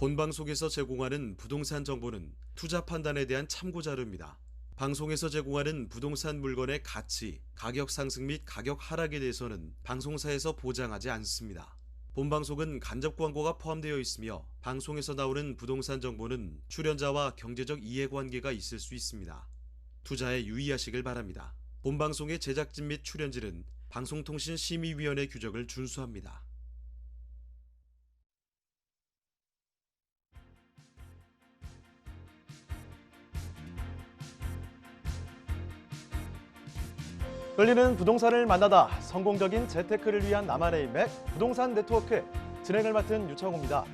본방송에서 제공하는 부동산 정보는 투자 판단에 대한 참고 자료입니다. 방송에서 제공하는 부동산 물건의 가치, 가격 상승 및 가격 하락에 대해서는 방송사에서 보장하지 않습니다. 본방송은 간접 광고가 포함되어 있으며 방송에서 나오는 부동산 정보는 출연자와 경제적 이해관계가 있을 수 있습니다. 투자에 유의하시길 바랍니다. 본방송의 제작진 및 출연진은 방송통신심의위원회 규정을 준수합니다. 끌리는 부동산을 만나다 성공적인 재테크를 위한 나만의 인맥 부동산 네트워크 진행을 맡은 유창호입니다.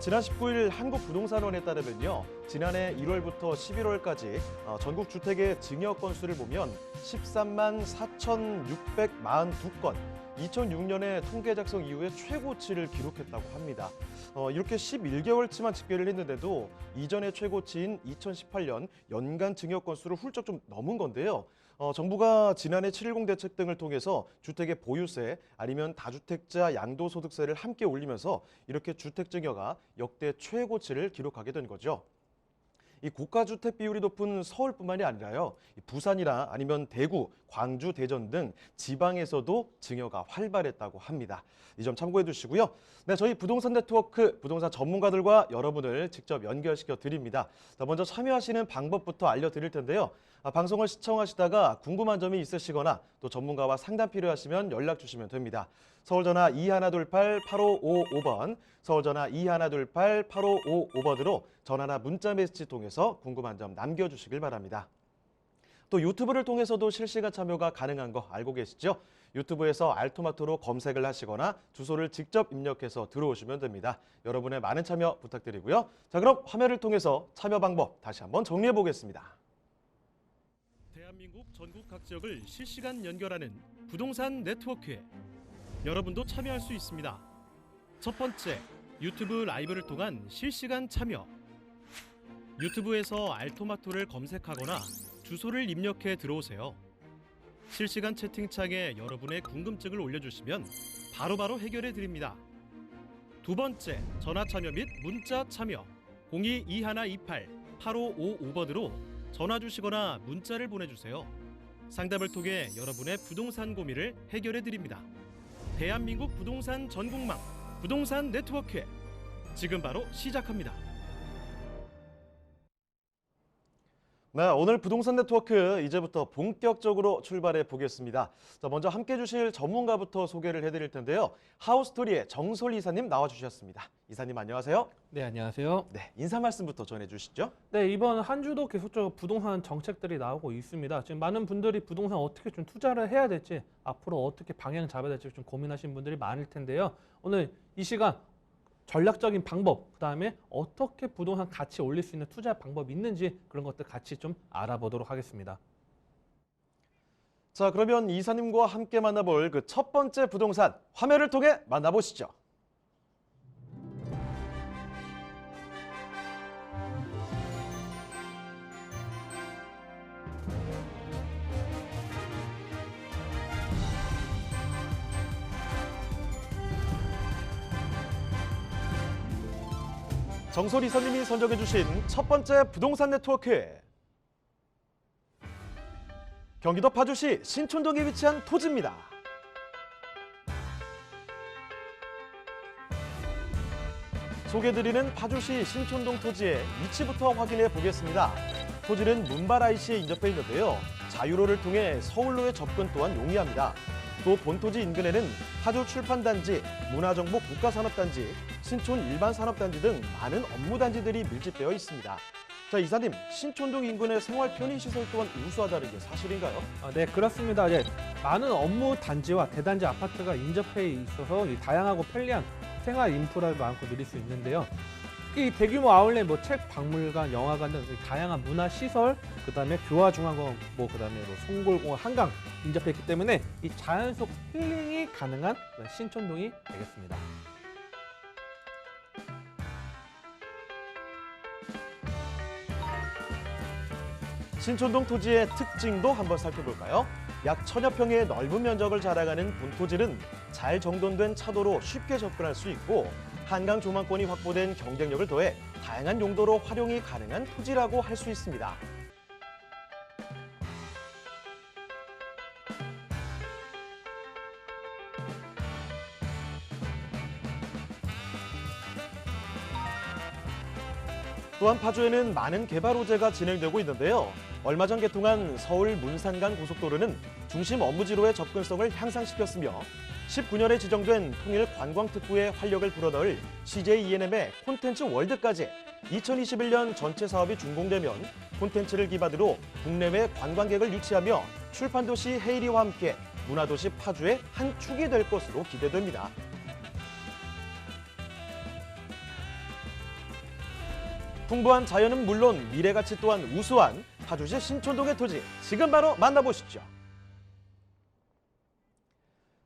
지난 19일 한국부동산원에 따르면요. 지난해 1월부터 11월까지 전국 주택의 증여 건수를 보면 13만 4,642건, 2006년에 통계 작성 이후에 최고치를 기록했다고 합니다. 이렇게 11개월치만 집계를 했는데도 이전의 최고치인 2018년 연간 증여 건수를 훌쩍 좀 넘은 건데요. 정부가 지난해 7.10 대책 등을 통해서 주택의 보유세 아니면 다주택자 양도소득세를 함께 올리면서 이렇게 주택 증여가 역대 최고치를 기록하게 된 거죠. 이 고가주택 비율이 높은 서울뿐만이 아니라요. 부산이나 아니면 대구, 광주, 대전 등 지방에서도 증여가 활발했다고 합니다. 이 점 참고해 주시고요. 네, 저희 부동산 네트워크 부동산 전문가들과 여러분을 직접 연결시켜 드립니다. 자, 먼저 참여하시는 방법부터 알려드릴 텐데요. 방송을 시청하시다가 궁금한 점이 있으시거나 또 전문가와 상담 필요하시면 연락 주시면 됩니다. 서울전화 2128-8555번, 서울전화 2128-8555번으로 전화나 문자 메시지 통해서 궁금한 점 남겨주시길 바랍니다. 또 유튜브를 통해서도 실시간 참여가 가능한 거 알고 계시죠? 유튜브에서 알토마토로 검색을 하시거나 주소를 직접 입력해서 들어오시면 됩니다. 여러분의 많은 참여 부탁드리고요. 자, 그럼 화면을 통해서 참여 방법 다시 한번 정리해 보겠습니다. 대한민국 전국 각 지역을 실시간 연결하는 부동산 네트워크에 여러분도 참여할 수 있습니다. 첫 번째, 유튜브 라이브를 통한 실시간 참여. 유튜브에서 알토마토를 검색하거나 주소를 입력해 들어오세요. 실시간 채팅창에 여러분의 궁금증을 올려주시면 바로바로 해결해 드립니다. 두 번째, 전화 참여 및 문자 참여. 022128-8555번으로 전화 주시거나 문자를 보내주세요. 상담을 통해 여러분의 부동산 고민을 해결해 드립니다. 대한민국 부동산 전국망 부동산 네트워크 지금 바로 시작합니다. 네, 오늘 부동산 네트워크 이제부터 본격적으로 출발해 보겠습니다. 자, 먼저 함께 해주실 전문가부터 소개를 해드릴 텐데요. 하우스토리의 정솔 이사님 나와주셨습니다. 이사님 안녕하세요. 네, 안녕하세요. 네, 인사 말씀부터 전해주시죠. 네, 이번 한 주도 계속적으로 부동산 정책들이 나오고 있습니다. 지금 많은 분들이 부동산 어떻게 좀 투자를 해야 될지, 앞으로 어떻게 방향 잡아야 될지 좀 고민하시는 분들이 많을 텐데요. 오늘 이 시간 전략적인 방법, 그다음에 어떻게 부동산 가치 올릴 수 있는 투자 방법이 있는지 그런 것들 같이 좀 알아보도록 하겠습니다. 자, 그러면 이사님과 함께 만나볼 그 첫 번째 부동산 화면을 통해 만나보시죠. 정솔 이사님이 선정해 주신 첫 번째 부동산 네트워크. 경기도 파주시 신촌동에 위치한 토지입니다. 소개드리는 파주시 신촌동 토지의 위치부터 확인해 보겠습니다. 토지는 문발 IC에 인접해 있는데요. 자유로를 통해 서울로의 접근 또한 용이합니다. 또 본토지 인근에는 파주 출판단지, 문화정보 국가산업단지, 신촌 일반산업단지 등 많은 업무단지들이 밀집되어 있습니다. 자, 이사님, 신촌동 인근의 생활 편의시설 또한 우수하다는 게 사실인가요? 네, 그렇습니다. 많은 업무 단지와 대단지 아파트가 인접해 있어서 다양하고 편리한 생활 인프라를 많고 누릴 수 있는데요. 이 대규모 아울렛, 책, 박물관, 영화관 등 다양한 문화 시설, 그다음에 교화중앙공원, 그다음에 송골공원, 한강 인접해 있기 때문에 이 자연 속 힐링이 가능한 신촌동이 되겠습니다. 신촌동 토지의 특징도 한번 살펴볼까요? 약 1000여 평의 넓은 면적을 자랑하는 본토지는 잘 정돈된 차도로 쉽게 접근할 수 있고 한강 조망권이 확보된 경쟁력을 더해 다양한 용도로 활용이 가능한 토지라고 할 수 있습니다. 또한 파주에는 많은 개발 호재가 진행되고 있는데요. 얼마 전 개통한 서울 문산간 고속도로는 중심 업무지로의 접근성을 향상시켰으며 19년에 지정된 통일 관광특구의 활력을 불어넣을 CJ E&M의 콘텐츠 월드까지 2021년 전체 사업이 준공되면 콘텐츠를 기반으로 국내외 관광객을 유치하며 출판도시 헤이리와 함께 문화도시 파주의 한 축이 될 것으로 기대됩니다. 풍부한 자연은 물론 미래 가치 또한 우수한 파주시 신촌동의 토지, 지금 바로 만나보시죠.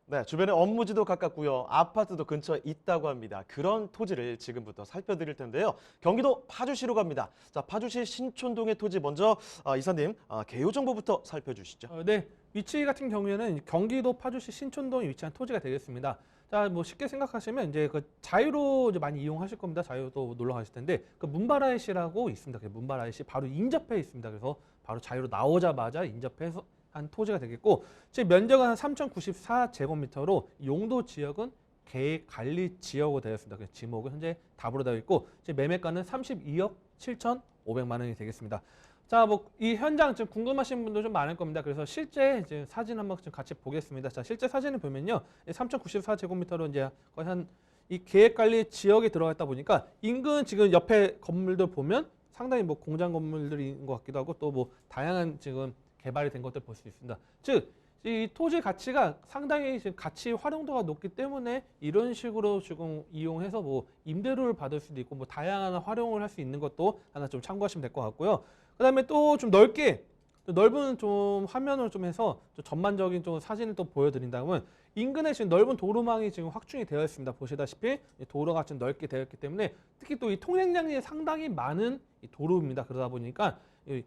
네, 주변에 업무지도 가깝고요. 아파트도 근처에 있다고 합니다. 그런 토지를 지금부터 살펴드릴 텐데요. 경기도 파주시로 갑니다. 자, 파주시 신촌동의 토지 먼저 이사님 개요 정보부터 살펴주시죠. 네, 위치 같은 경우에는 경기도 파주시 신촌동에 위치한 토지가 되겠습니다. 자, 뭐 쉽게 생각하시면 이제 그 자유로 이제 많이 이용하실 겁니다. 자유로 놀러 가실 텐데 그 문바라이시라고 있습니다. 그 문바라이시 바로 인접해 있습니다. 그래서 바로 자유로 나오자마자 인접해서 한 토지가 되겠고, 제 면적은 한 3,094제곱미터로 용도 지역은 계획 관리 지역으로 되어 있습니다. 그래서 지목은 현재 답으로 되어 있고, 제 매매가는 32억 7,500만 원이 되겠습니다. 자, 뭐 이 현장 좀 궁금하신 분도 좀 많을 겁니다. 그래서 실제 이제 사진 한번 좀 같이 보겠습니다. 자, 실제 사진을 보면요, 3,094제곱미터로 이제 거의 한 이 계획 관리 지역에 들어가 있다 보니까 인근 지금 옆에 건물들 보면 상당히 뭐 공장 건물들인 것 같기도 하고 또 뭐 다양한 지금 개발이 된 것들 볼 수 있습니다. 즉, 이 토지 가치가 상당히 지금 가치 활용도가 높기 때문에 이런 식으로 지금 이용해서 뭐 임대료를 받을 수도 있고 뭐 다양한 활용을 할 수 있는 것도 하나 좀 참고하시면 될 것 같고요. 그다음에 또 좀 넓게 넓은 좀 화면을 좀 해서 좀 전반적인 좀 사진을 또 보여드린다면 인근에 지금 넓은 도로망이 지금 확충이 되어 있습니다. 보시다시피 도로가 좀 넓게 되어 있기 때문에 특히 또 이 통행량이 상당히 많은 이 도로입니다. 그러다 보니까 이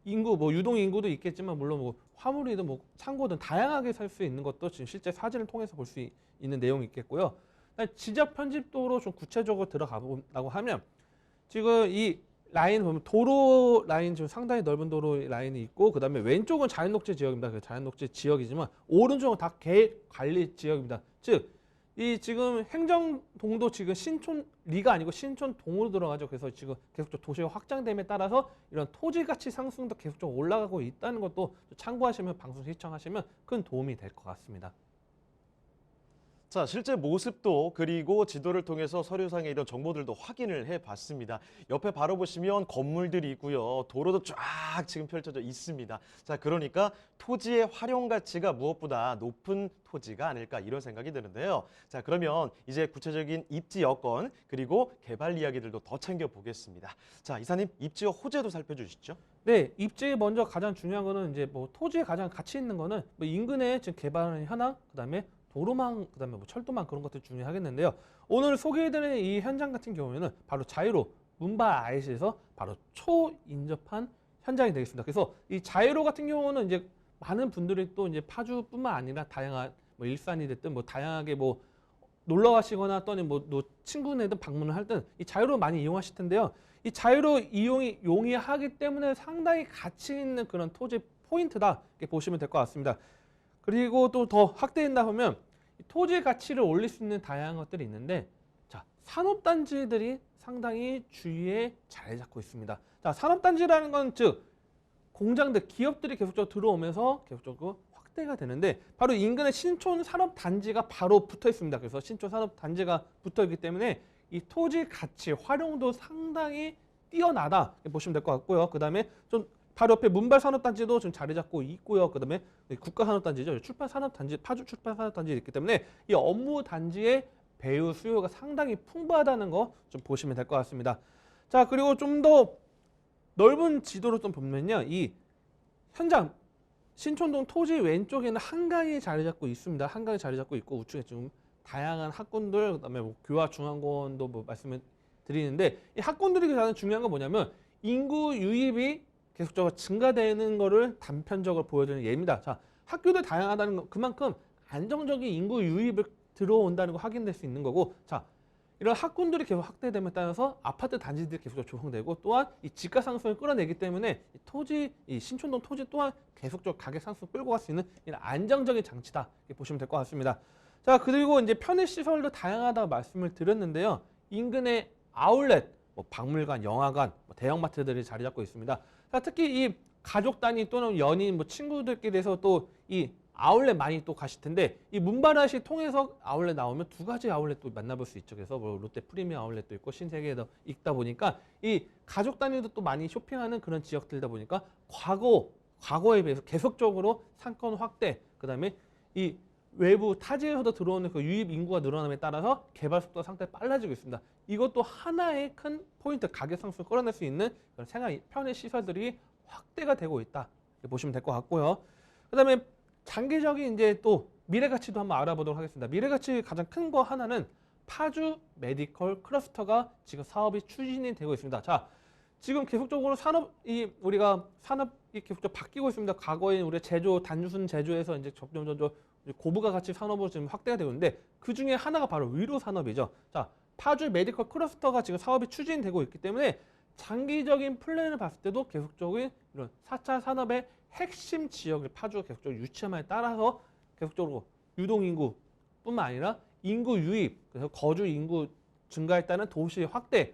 인구 뭐 유동 인구도 있겠지만 물론 뭐 화물이든 뭐 창고든 다양하게 살 수 있는 것도 지금 실제 사진을 통해서 볼 수 있는 내용이 있겠고요. 지적 편집도로 좀 구체적으로 들어가 본다고 하면 지금 이 라인 보면 도로 라인 지금 상당히 넓은 도로 라인이 있고 그다음에 왼쪽은 자연녹지 지역입니다. 그 자연녹지 지역이지만 오른쪽은 다 계획 관리 지역입니다. 즉 이 지금 행정동도 지금 신촌리가 아니고 신촌동으로 들어가죠. 그래서 지금 계속적으로 도시가 확장됨에 따라서 이런 토지 가치 상승도 계속적으로 올라가고 있다는 것도 참고하시면 방송 시청하시면 큰 도움이 될 것 같습니다. 자, 실제 모습도 그리고 지도를 통해서 서류상의 이런 정보들도 확인을 해봤습니다. 옆에 바로 보시면 건물들이 있고요. 도로도 쫙 지금 펼쳐져 있습니다. 자, 그러니까 토지의 활용 가치가 무엇보다 높은 토지가 아닐까 이런 생각이 드는데요. 자, 그러면 이제 구체적인 입지 여건 그리고 개발 이야기들도 더 챙겨보겠습니다. 자, 이사님 입지 호재도 살펴주시죠. 네, 입지 먼저 가장 중요한 거는 이제 뭐 토지에 가장 가치 있는 거는 뭐 인근에 지금 개발하는 현황, 그다음에 도로망, 그다음에 뭐 철도망 그런 것들 중요하겠는데요. 오늘 소개해드리는 이 현장 같은 경우에는 바로 자유로 문바 IC에서 바로 초인접한 현장이 되겠습니다. 그래서 이 자유로 같은 경우는 이제 많은 분들이 또 이제 파주뿐만 아니라 다양한 뭐 일산이 됐든 뭐 다양하게 뭐 놀러 가시거나 또는 뭐 친구네든 방문을 할 땐 이 자유로 많이 이용하실 텐데요. 이 자유로 이용이 용이하기 때문에 상당히 가치 있는 그런 토지 포인트다 이렇게 보시면 될 것 같습니다. 그리고 또 더 확대한다 보면 토지 가치를 올릴 수 있는 다양한 것들이 있는데, 자, 산업단지들이 상당히 주위에 자리 잡고 있습니다. 자, 산업단지라는 건 즉 공장들, 기업들이 계속적으로 들어오면서 계속적으로 확대가 되는데 바로 인근에 신촌 산업단지가 바로 붙어 있습니다. 그래서 신촌 산업단지가 붙어 있기 때문에 이 토지 가치 활용도 상당히 뛰어나다 이렇게 보시면 될 것 같고요. 그다음에 좀 바로 옆에 문발산업단지도 좀 자리 잡고 있고요. 그다음에 국가산업단지죠. 출판산업단지, 파주 출판산업단지 있기 때문에 이 업무 단지의 배유 수요가 상당히 풍부하다는 거 좀 보시면 될 것 같습니다. 자, 그리고 좀 더 넓은 지도로 좀 보면요, 이 현장 신촌동 토지 왼쪽에는 한강이 자리 잡고 있습니다. 한강이 자리 잡고 있고 우측에 좀 다양한 학군들, 그다음에 뭐 교화중앙고원도 뭐 말씀을 드리는데 이 학군들이 가장 중요한 건 뭐냐면 인구 유입이 계속적으로 증가되는 거를 단편적으로 보여주는 예입니다. 자, 학교들 다양하다는 건 그만큼 안정적인 인구 유입을 들어온다는 거 확인될 수 있는 거고, 자, 이런 학군들이 계속 확대됨에 따라서 아파트 단지들이 계속 조성되고 또한 이 집가 상승을 끌어내기 때문에 이 신촌동 토지 또한 계속적으로 가격 상승을 끌고 갈 수 있는 이런 안정적인 장치다 이렇게 보시면 될 것 같습니다. 자, 그리고 이제 편의 시설도 다양하다고 말씀을 드렸는데요. 인근의 아울렛, 박물관, 영화관, 대형마트들이 자리 잡고 있습니다. 자, 특히 이 가족 단위 또는 연인, 친구들끼리해서 또 이 아울렛 많이 또 가실 텐데 이 문바라시 통해서 아울렛 나오면 두 가지 아울렛 또 만나볼 수 있죠. 그래서 롯데 프리미엄 아울렛도 있고 신세계도 있다 보니까 이 가족 단위도 또 많이 쇼핑하는 그런 지역들이다 보니까 과거에 비해서 계속적으로 상권 확대, 그다음에 이 외부 타지에서도 들어오는 그 유입 인구가 늘어남에 따라서 개발 속도가 상당히 빨라지고 있습니다. 이것도 하나의 큰 포인트, 가격 상승을 끌어낼 수 있는 그런 생활 편의 시설들이 확대가 되고 있다 이렇게 보시면 될 것 같고요. 그다음에 장기적인 이제 또 미래 가치도 한번 알아보도록 하겠습니다. 미래 가치 가장 큰 거 하나는 파주 메디컬 클러스터가 지금 사업이 추진이 되고 있습니다. 자, 지금 계속적으로 우리가 산업이 계속 바뀌고 있습니다. 과거에 우리 단순 제조에서 이제 점점 고부가 가치 산업으로 지금 확대가 되고 있는데 그 중에 하나가 바로 의료 산업이죠. 자, 파주 메디컬 클러스터가 지금 사업이 추진되고 있기 때문에 장기적인 플랜을 봤을 때도 계속적인 이런 4차 산업의 핵심 지역을 파주가 계속적으로 유치함에 따라서 계속적으로 유동인구뿐만 아니라 인구 유입, 그래서 거주 인구 증가에 따른 도시 확대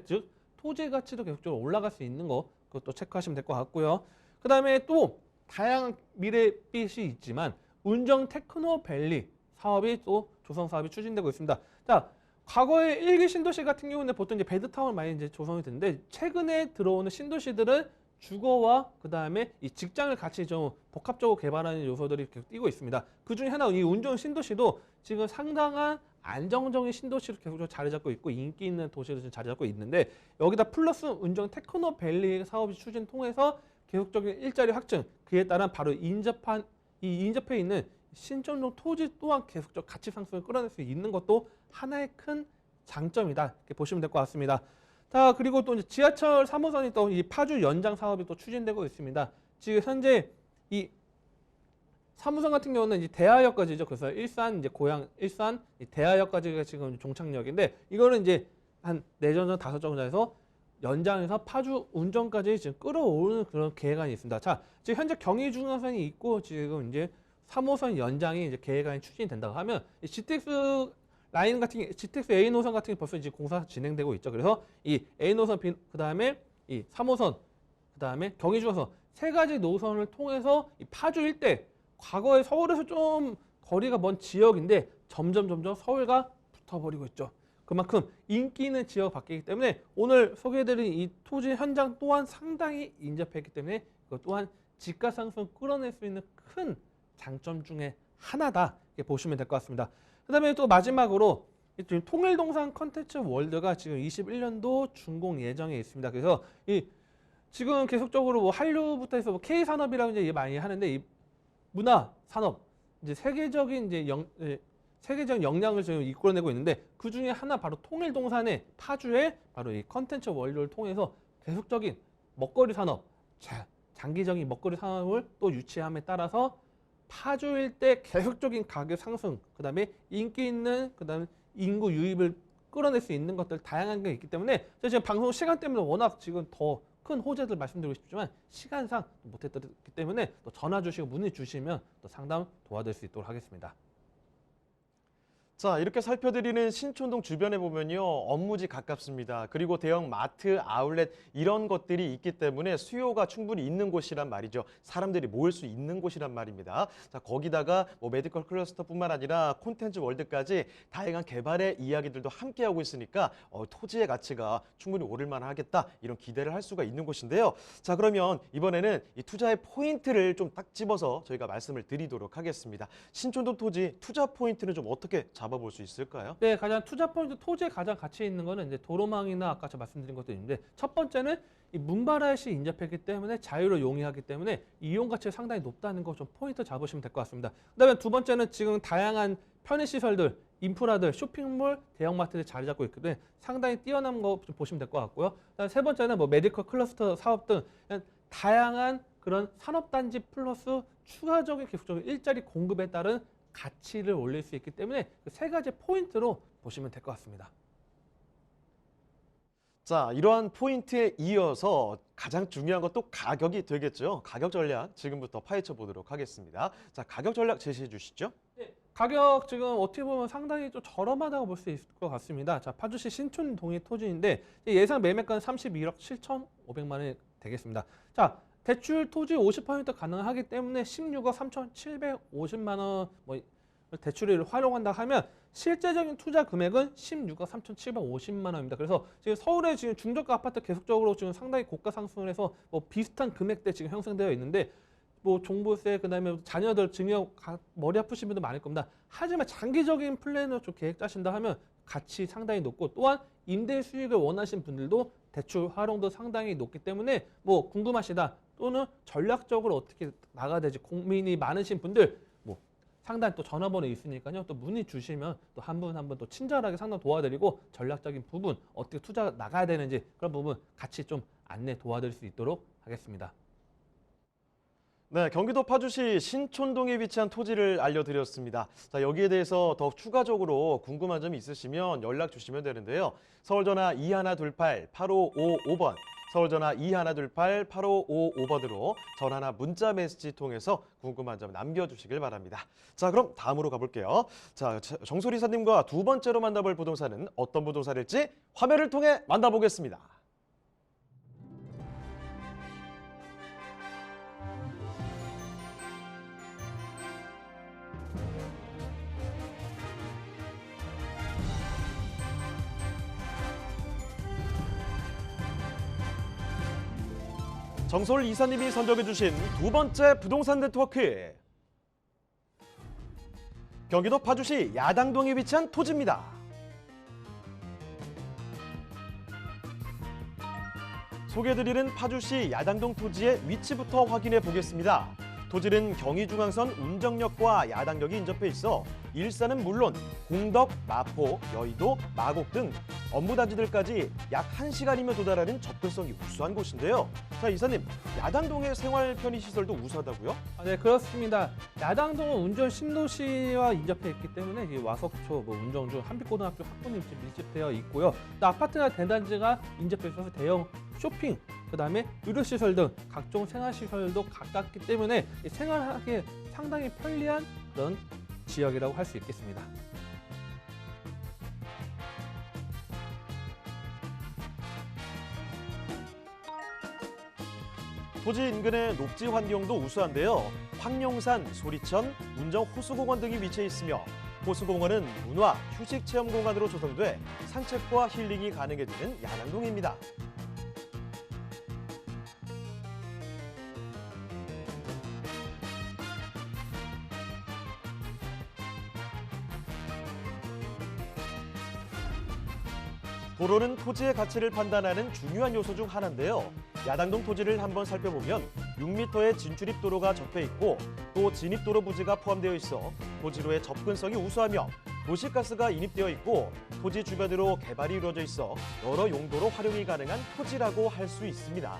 즉 토지 가치도 계속적으로 올라갈 수 있는 거 그것도 체크하시면 될 것 같고요. 그 다음에 또 다양한 미래빛이 있지만 운정 테크노밸리 사업이 또 조성 사업이 추진되고 있습니다. 자, 과거에 1기 신도시 같은 경우는 보통 이제 베드타운 많이 이제 조성이 되는데 최근에 들어오는 신도시들은 주거와 그 다음에 이 직장을 같이 좀 복합적으로 개발하는 요소들이 계속 뛰고 있습니다. 그 중에 하나 이 운정 신도시도 지금 상당한 안정적인 신도시로 계속 자리 잡고 있고 인기 있는 도시로 지금 자리 잡고 있는데 여기다 플러스 운정 테크노밸리 사업이 추진 통해서 계속적인 일자리 확증 그에 따른 바로 인접해 있는 신촌동 토지 또한 계속적 가치 상승을 끌어낼 수 있는 것도 하나의 큰 장점이다 이렇게 보시면 될 것 같습니다. 자, 그리고 또 이제 지하철 3호선이 또 이 파주 연장 사업이 또 추진되고 있습니다. 지금 현재 이 3호선 같은 경우는 이제 대하역까지죠. 그래서 일산 이제 고향 일산 대하역까지가 지금 종착역인데 이거는 이제 한 4전 5정거장에서 연장해서 파주 운정까지 지금 끌어오르는 그런 계획안이 있습니다. 자, 지금 현재 경의중앙선이 있고 지금 이제 3호선 연장이 이제 계획안이 추진이 된다고 하면 이 GTX GTX A 노선 같은 게 벌써 이제 공사 진행되고 있죠. 그래서 이 A 노선 그다음에 이 3호선 그다음에 경의중앙선 세 가지 노선을 통해서 이 파주 일대 과거에 서울에서 좀 거리가 먼 지역인데 점점 서울과 붙어버리고 있죠. 그만큼 인기 있는 지역이 바뀌기 때문에 오늘 소개해드린 이 토지 현장 또한 상당히 인접했기 때문에 이것 또한 집가 상승 끌어낼 수 있는 큰 장점 중에 하나다 이렇게 보시면 될 것 같습니다. 그 다음에 또 마지막으로 지금 통일동산 컨텐츠 월드가 지금 21년도 준공 예정에 있습니다. 그래서 지금 계속적으로 한류부터 해서 K산업이라고 이제 많이 하는데 이 문화 산업 이제 세계적인 역량을 지금 이끌어내고 있는데 그 중에 하나 바로 통일동산의 파주의 바로 이 컨텐츠 월드를 통해서 계속적인 먹거리 산업, 장기적인 먹거리 산업을 또 유치함에 따라서 파주 일대 계속적인 가격 상승, 그다음에 인기 있는 그다음에 인구 유입을 끌어낼 수 있는 것들 다양한 게 있기 때문에 제가 지금 방송 시간 때문에 워낙 지금 더 큰 호재들 말씀드리고 싶지만 시간상 못했기 때문에 또 전화 주시고 문의 주시면 또 상담 도와드릴 수 있도록 하겠습니다. 자, 이렇게 살펴드리는 신촌동 주변에 보면요. 업무지 가깝습니다. 그리고 대형 마트, 아울렛 이런 것들이 있기 때문에 수요가 충분히 있는 곳이란 말이죠. 사람들이 모일 수 있는 곳이란 말입니다. 자, 거기다가 메디컬 클러스터뿐만 아니라 콘텐츠 월드까지 다양한 개발의 이야기들도 함께하고 있으니까 토지의 가치가 충분히 오를 만하겠다 이런 기대를 할 수가 있는 곳인데요. 자, 그러면 이번에는 이 투자의 포인트를 좀 딱 집어서 저희가 말씀을 드리도록 하겠습니다. 신촌동 토지 투자 포인트는 좀 어떻게 잡아볼 수 있을까요? 네, 가장 투자 포인트 토지에 가장 가치 있는 거는 이제 도로망이나 아까 제가 말씀드린 것도 있는데 첫 번째는 이 문바라시 인접했기 때문에 자유로 용이하기 때문에 이용 가치가 상당히 높다는 거 좀 포인트 잡으시면 될 것 같습니다. 그다음에 두 번째는 지금 다양한 편의 시설들, 인프라들, 쇼핑몰, 대형마트들이 자리 잡고 있기 때문에 상당히 뛰어난 거 좀 보시면 될 것 같고요. 그다음에 세 번째는 메디컬 클러스터 사업 등 다양한 그런 산업단지 플러스 추가적인 계속적인 일자리 공급에 따른 가치를 올릴 수 있기 때문에 그 세 가지 포인트로 보시면 될 것 같습니다. 자, 이러한 포인트에 이어서 가장 중요한 것도 가격이 되겠죠. 가격 전략 지금부터 파헤쳐 보도록 하겠습니다. 자, 가격 전략 제시해 주시죠. 가격 지금 어떻게 보면 상당히 좀 저렴하다고 볼 수 있을 것 같습니다. 자, 파주시 신촌 동의 토지인데 예상 매매가는 31억 7,500만 원이 되겠습니다. 자, 대출 토지 50% 가능하기 때문에 16억 3,750만 원 대출을 활용한다 하면 실제적인 투자 금액은 16억 3,750만 원입니다. 그래서 지금 서울에 지금 중저가 아파트 계속적으로 지금 상당히 고가 상승을 해서 비슷한 금액대 지금 형성되어 있는데 종부세 그다음에 자녀들 증여 머리 아프신 분들 많을 겁니다. 하지만 장기적인 플랜을 좀 계획 짜신다 하면 가치 상당히 높고 또한 임대 수익을 원하시는 분들도 대출 활용도 상당히 높기 때문에 궁금하시다 또는 전략적으로 어떻게 나가야 될지 고민이 많으신 분들 상당히 또 전화번호 있으니까요. 또 문의 주시면 또 한 분 한 분 또 친절하게 상담 도와드리고 전략적인 부분 어떻게 투자가 나가야 되는지 그런 부분 같이 좀 안내 도와드릴 수 있도록 하겠습니다. 네, 경기도 파주시 신촌동에 위치한 토지를 알려드렸습니다. 자, 여기에 대해서 더욱 추가적으로 궁금한 점이 있으시면 연락 주시면 되는데요. 서울전화 2128-8555번, 서울전화 2128-8555번으로 전화나 문자 메시지 통해서 궁금한 점 남겨주시길 바랍니다. 자, 그럼 다음으로 가볼게요. 자, 정솔 이사님과 두 번째로 만나볼 부동산은 어떤 부동산일지 화면을 통해 만나보겠습니다. 정솔 이사님이 선정해 주신 두 번째 부동산 네트워크. 경기도 파주시 야당동에 위치한 토지입니다. 소개해드리는 파주시 야당동 토지의 위치부터 확인해 보겠습니다. 토지는 경의중앙선 운정역과 야당역이 인접해 있어 일산은 물론 공덕, 마포, 여의도, 마곡 등 업무단지들까지 약 1시간이면 도달하는 접근성이 우수한 곳인데요. 자, 이사님, 야당동의 생활 편의시설도 우수하다고요? 네, 그렇습니다. 야당동은 운전 신도시와 인접해 있기 때문에 와석초, 운정주, 한빛고등학교 학부님 집 밀집되어 있고요. 또 아파트나 대단지가 인접해 있어서 대형 쇼핑, 그다음에 의료시설 등 각종 생활시설도 가깝기 때문에 생활하기에 상당히 편리한 그런 지역이라고 할 수 있겠습니다. 토지 인근의 녹지 환경도 우수한데요. 황룡산, 소리천, 운정 호수공원 등이 위치해 있으며 호수공원은 문화, 휴식 체험 공간으로 조성돼 산책과 힐링이 가능해지는 야당동입니다. 도로는 토지의 가치를 판단하는 중요한 요소 중 하나인데요. 야당동 토지를 한번 살펴보면 6m의 진출입 도로가 접해 있고 또 진입도로 부지가 포함되어 있어 토지로의 접근성이 우수하며 도시가스가 인입되어 있고 토지 주변으로 개발이 이루어져 있어 여러 용도로 활용이 가능한 토지라고 할 수 있습니다.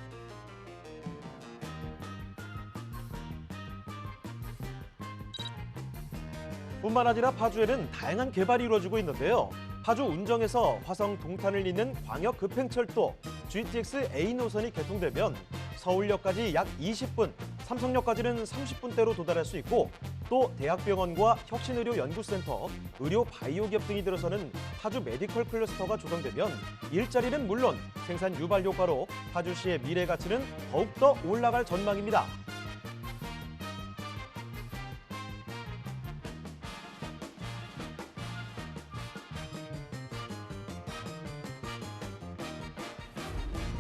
뿐만 아니라 파주에는 다양한 개발이 이루어지고 있는데요. 파주 운정에서 화성 동탄을 잇는 광역 급행철도 GTX A 노선이 개통되면 서울역까지 약 20분, 삼성역까지는 30분대로 도달할 수 있고 또 대학병원과 혁신의료연구센터, 의료 바이오 기업 등이 들어서는 파주 메디컬 클러스터가 조성되면 일자리는 물론 생산 유발 효과로 파주시의 미래 가치는 더욱더 올라갈 전망입니다.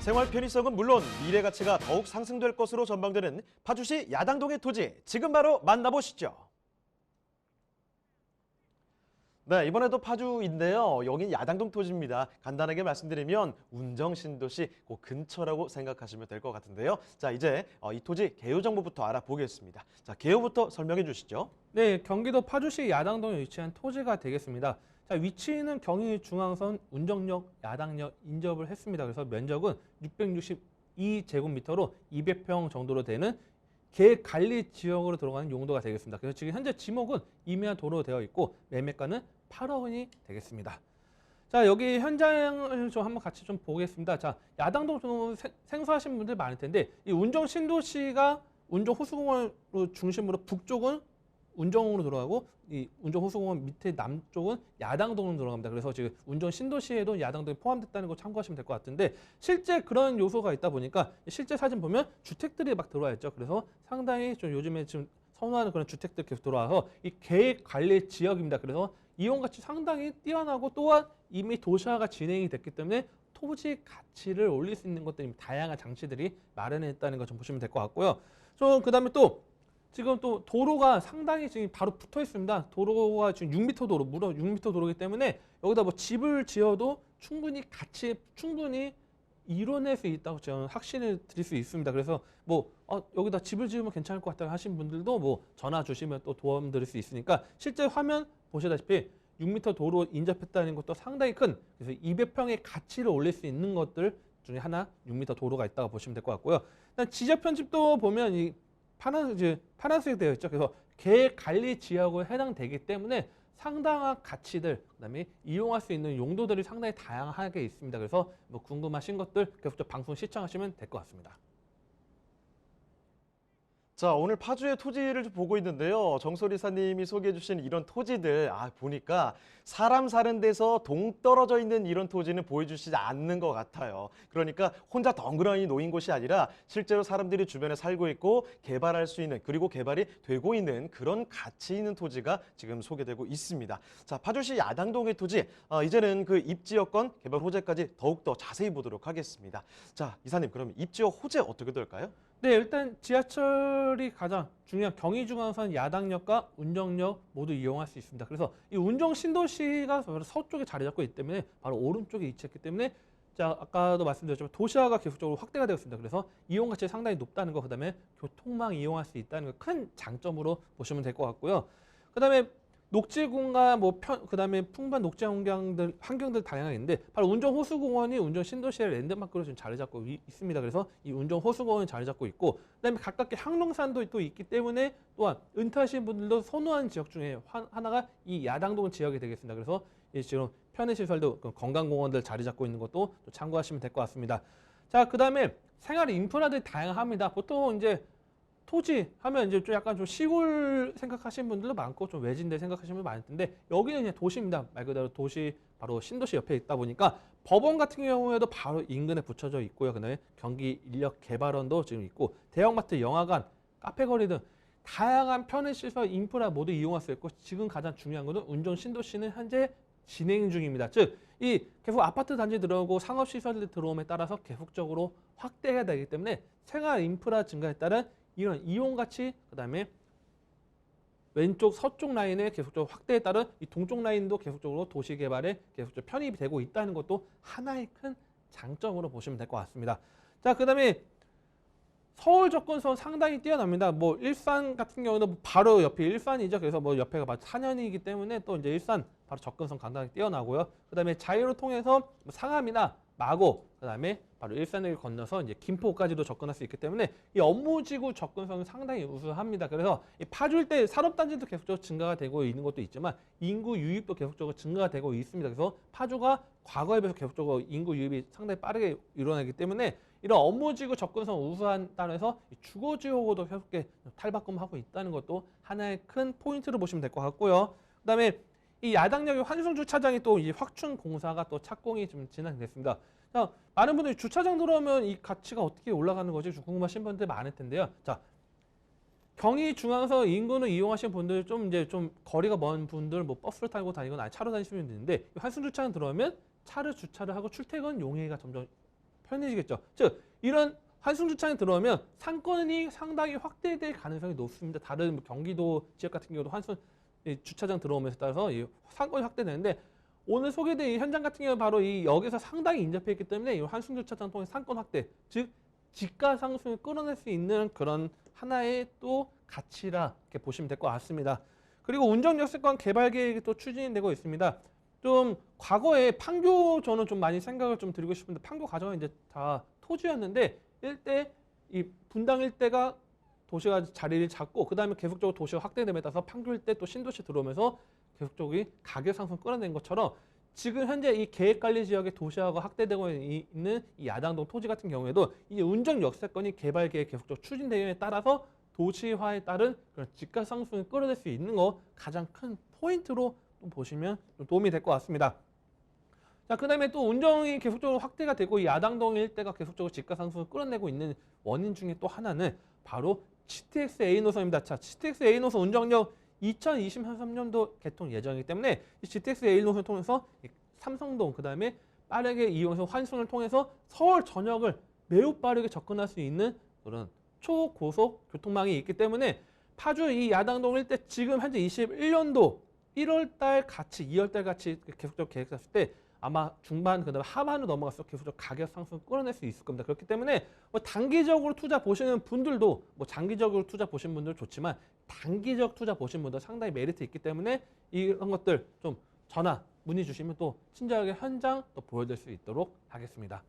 생활 편의성은 물론 미래 가치가 더욱 상승될 것으로 전망되는 파주시 야당동의 토지, 지금 바로 만나보시죠. 네, 이번에도 파주인데요. 여긴 야당동 토지입니다. 간단하게 말씀드리면 운정 신도시 그 근처라고 생각하시면 될 것 같은데요. 자, 이제 이 토지 개요 정보부터 알아보겠습니다. 자, 개요부터 설명해 주시죠. 네, 경기도 파주시 야당동에 위치한 토지가 되겠습니다. 자, 위치는 경의중앙선 운정역, 야당역 인접을 했습니다. 그래서 면적은 662제곱미터로 200평 정도로 되는 계획관리 지역으로 들어가는 용도가 되겠습니다. 그래서 지금 현재 지목은 임야 도로 되어 있고 매매가는 8억 원이 되겠습니다. 자, 여기 현장을 좀 한번 같이 좀 보겠습니다. 자, 야당동 좀 생소하신 분들 많을 텐데 이 운정 신도시가 운정 호수공원으로 중심으로 북쪽은 운정으로 들어가고 이 운정 호수공원 밑에 남쪽은 야당동으로 들어갑니다. 그래서 지금 운정 신도시에도 야당동이 포함됐다는 거 참고하시면 될 것 같은데 실제 그런 요소가 있다 보니까 실제 사진 보면 주택들이 막 들어와 있죠. 그래서 상당히 좀 요즘에 지금 선호하는 그런 주택들 계속 들어와서 이 계획 관리 지역입니다. 그래서 이용 가치 상당히 뛰어나고 또한 이미 도시화가 진행이 됐기 때문에 토지 가치를 올릴 수 있는 것들이 다양한 장치들이 마련했다는 거 좀 보시면 될 것 같고요. 좀 그다음에 또 지금 또 도로가 상당히 지금 바로 붙어 있습니다. 도로가 지금 6m 도로, 무려 6m 도로이기 때문에 여기다 뭐 집을 지어도 충분히 이뤄낼 수 있다고 저는 확신을 드릴 수 있습니다. 그래서 뭐 여기다 집을 지으면 괜찮을 것 같다고 하신 분들도 뭐 전화 주시면 또 도움 드릴 수 있으니까 실제 화면 보시다시피 6m 도로 인접했다는 것도 상당히 큰 그래서 200평의 가치를 올릴 수 있는 것들 중에 하나 6m 도로가 있다고 보시면 될 것 같고요. 일단 지적 편집도 보면 이 파란색이 되어 있죠. 그래서 계획 관리 지역에 해당되기 때문에 상당한 가치들, 그다음에 이용할 수 있는 용도들이 상당히 다양하게 있습니다. 그래서 뭐 궁금하신 것들 계속 방송 시청하시면 될 것 같습니다. 자, 오늘 파주의 토지를 좀 보고 있는데요. 정솔 이사님이 소개해 주신 이런 토지들 보니까 사람 사는 데서 동떨어져 있는 이런 토지는 보여주시지 않는 것 같아요. 그러니까 혼자 덩그러니 놓인 곳이 아니라 실제로 사람들이 주변에 살고 있고 개발할 수 있는 그리고 개발이 되고 있는 그런 가치 있는 토지가 지금 소개되고 있습니다. 자, 파주시 야당동의 토지 이제는 그 입지여건 개발 호재까지 더욱더 자세히 보도록 하겠습니다. 자, 이사님 그럼 입지역 호재 어떻게 될까요? 네, 일단 지하철이 가장 중요한 경의중앙선 야당역과 운정역 모두 이용할 수 있습니다. 그래서 이 운정 신도시가 바로 서쪽에 자리 잡고 있기 때문에 바로 오른쪽에 위치했기 때문에 자, 아까도 말씀드렸지만 도시화가 계속적으로 확대가 되고 있습니다. 그래서 이용 가치가 상당히 높다는 거, 그다음에 교통망 이용할 수 있다는 거 큰 장점으로 보시면 될 것 같고요. 그다음에 녹지 공간 그다음에 풍부한 녹지 환경들 다양하게 있는데 바로 운정 호수공원이 운정 신도시의 랜드마크로 지금 자리 잡고 있습니다. 그래서 이 운정 호수공원이 자리 잡고 있고 그다음에 가깝게 항롱산도 또 있기 때문에 또한 은퇴하신 분들도 선호하는 지역 중에 하나가 이 야당동 지역이 되겠습니다. 그래서 이 지금 편의시설도 건강공원들 자리 잡고 있는 것도 또 참고하시면 될 것 같습니다. 자, 그다음에 생활 인프라들이 다양합니다. 보통 이제 토지 하면 이제 좀 약간 좀 시골 생각하시는 분들도 많고 좀 외진데 생각하시는 분들 많을 텐데 여기는 그냥 도시입니다. 말 그대로 도시 바로 신도시 옆에 있다 보니까 법원 같은 경우에도 바로 인근에 붙여져 있고요. 그다음에 경기인력개발원도 지금 있고 대형마트, 영화관, 카페거리 등 다양한 편의시설 인프라 모두 이용할 수 있고 지금 가장 중요한 것은 운정 신도시는 현재 진행 중입니다. 즉 이 계속 아파트 단지 들어오고 상업시설들 들어옴에 따라서 계속적으로 확대해야 되기 때문에 생활 인프라 증가에 따른 이런 이용 가치, 그다음에 왼쪽 서쪽 라인의 계속적으로 확대에 따른 이 동쪽 라인도 계속적으로 도시 개발에 계속적으로 편입이 되고 있다는 것도 하나의 큰 장점으로 보시면 될 것 같습니다. 자, 그다음에 서울 접근성 상당히 뛰어납니다. 뭐 일산 같은 경우는 바로 옆이 일산이죠. 그래서 뭐 옆에가 바로 산현이기 때문에 또 이제 일산 바로 접근성 상당히 뛰어나고요. 그다음에 자유를 통해서 뭐 상암이나 마고, 그다음에 바로 일산을 건너서 이제 김포까지도 접근할 수 있기 때문에 이 업무지구 접근성이 상당히 우수합니다. 그래서 이 파주 일대 산업단지도 계속적으로 증가가 되고 있는 것도 있지만 인구 유입도 계속적으로 증가가 되고 있습니다. 그래서 파주가 과거에 비해서 계속적으로 인구 유입이 상당히 빠르게 일어나기 때문에 이런 업무지구 접근성 우수한 따라서 주거지역으로도 계속게 탈바꿈하고 있다는 것도 하나의 큰 포인트로 보시면 될 것 같고요. 그다음에 이 야당역의 환승주차장이 또 이 확충 공사가 또 착공이 좀 진행됐습니다. 자, 많은 분들이 주차장 들어오면 이 가치가 어떻게 올라가는 거지 궁금하신 분들 많을 텐데요. 자, 경의중앙선 인근을 이용하시는 분들 좀 거리가 먼 분들 뭐 버스를 타고 다니거나 차로 다니시면 되는데 환승주차장 들어오면 차를 주차를 하고 출퇴근 용이가 점점 편해지겠죠. 즉 이런 환승주차장에 들어오면 상권이 상당히 확대될 가능성이 높습니다. 다른 뭐 경기도 지역 같은 경우도 주차장 들어오면서 따라서 이 상권이 확대되는데 오늘 소개된 이 현장 같은 경우는 바로 이 역에서 상당히 인접해 있기 때문에 이 환승주차장 통해 상권 확대, 즉 지가 상승을 끌어낼 수 있는 그런 하나의 또 가치라 이렇게 보시면 될 것 같습니다. 그리고 운정역세권 개발 계획이 또 추진되고 있습니다. 좀 과거에 판교 저는 좀 많이 생각을 좀 드리고 싶은데 판교 과정은 이제 다 토지였는데 일대 이 분당 일대가 도시가 자리를 잡고 그 다음에 계속적으로 도시가 확대됨에 따라서 판교 일대 또 신도시 들어오면서 계속적인 가격 상승 끌어낸 것처럼 지금 현재 이 계획관리 지역의 도시화가 확대되고 있는 이 야당동 토지 같은 경우에도 이 운정 역세권이 개발 계획 계속적으로 추진되기에 따라서 도시화에 따른 그런 집값 상승을 끌어낼 수 있는 거 가장 큰 포인트로 또 보시면 좀 도움이 될 것 같습니다. 자, 그다음에 또 운정이 계속적으로 확대가 되고 이 야당동 일대가 계속적으로 집값 상승을 끌어내고 있는 원인 중에 또 하나는 바로 GTX A 노선입니다. 자, GTX A 노선 운정역 2023년도 개통 예정이기 때문에 이 GTX A 노선을 통해서 이 삼성동 그다음에 빠르게 이용해서 환승을 통해서 서울 전역을 매우 빠르게 접근할 수 있는 그런 초고속 교통망이 있기 때문에 파주 이 야당동 일대 지금 현재 21년도 1월달 같이 2월달 같이 계속적으로 계획했을 때 아마 중반 그다음에 하반으로 넘어가서 계속적으로 가격 상승을 끌어낼 수 있을 겁니다. 그렇기 때문에 뭐 단기적으로 투자 보시는 분들도 뭐 장기적으로 투자 보신 분들 좋지만 단기적 투자 보신 분들 상당히 메리트 있기 때문에 이런 것들 좀 전화 문의 주시면 또 친절하게 현장 또 보여드릴 수 있도록 하겠습니다.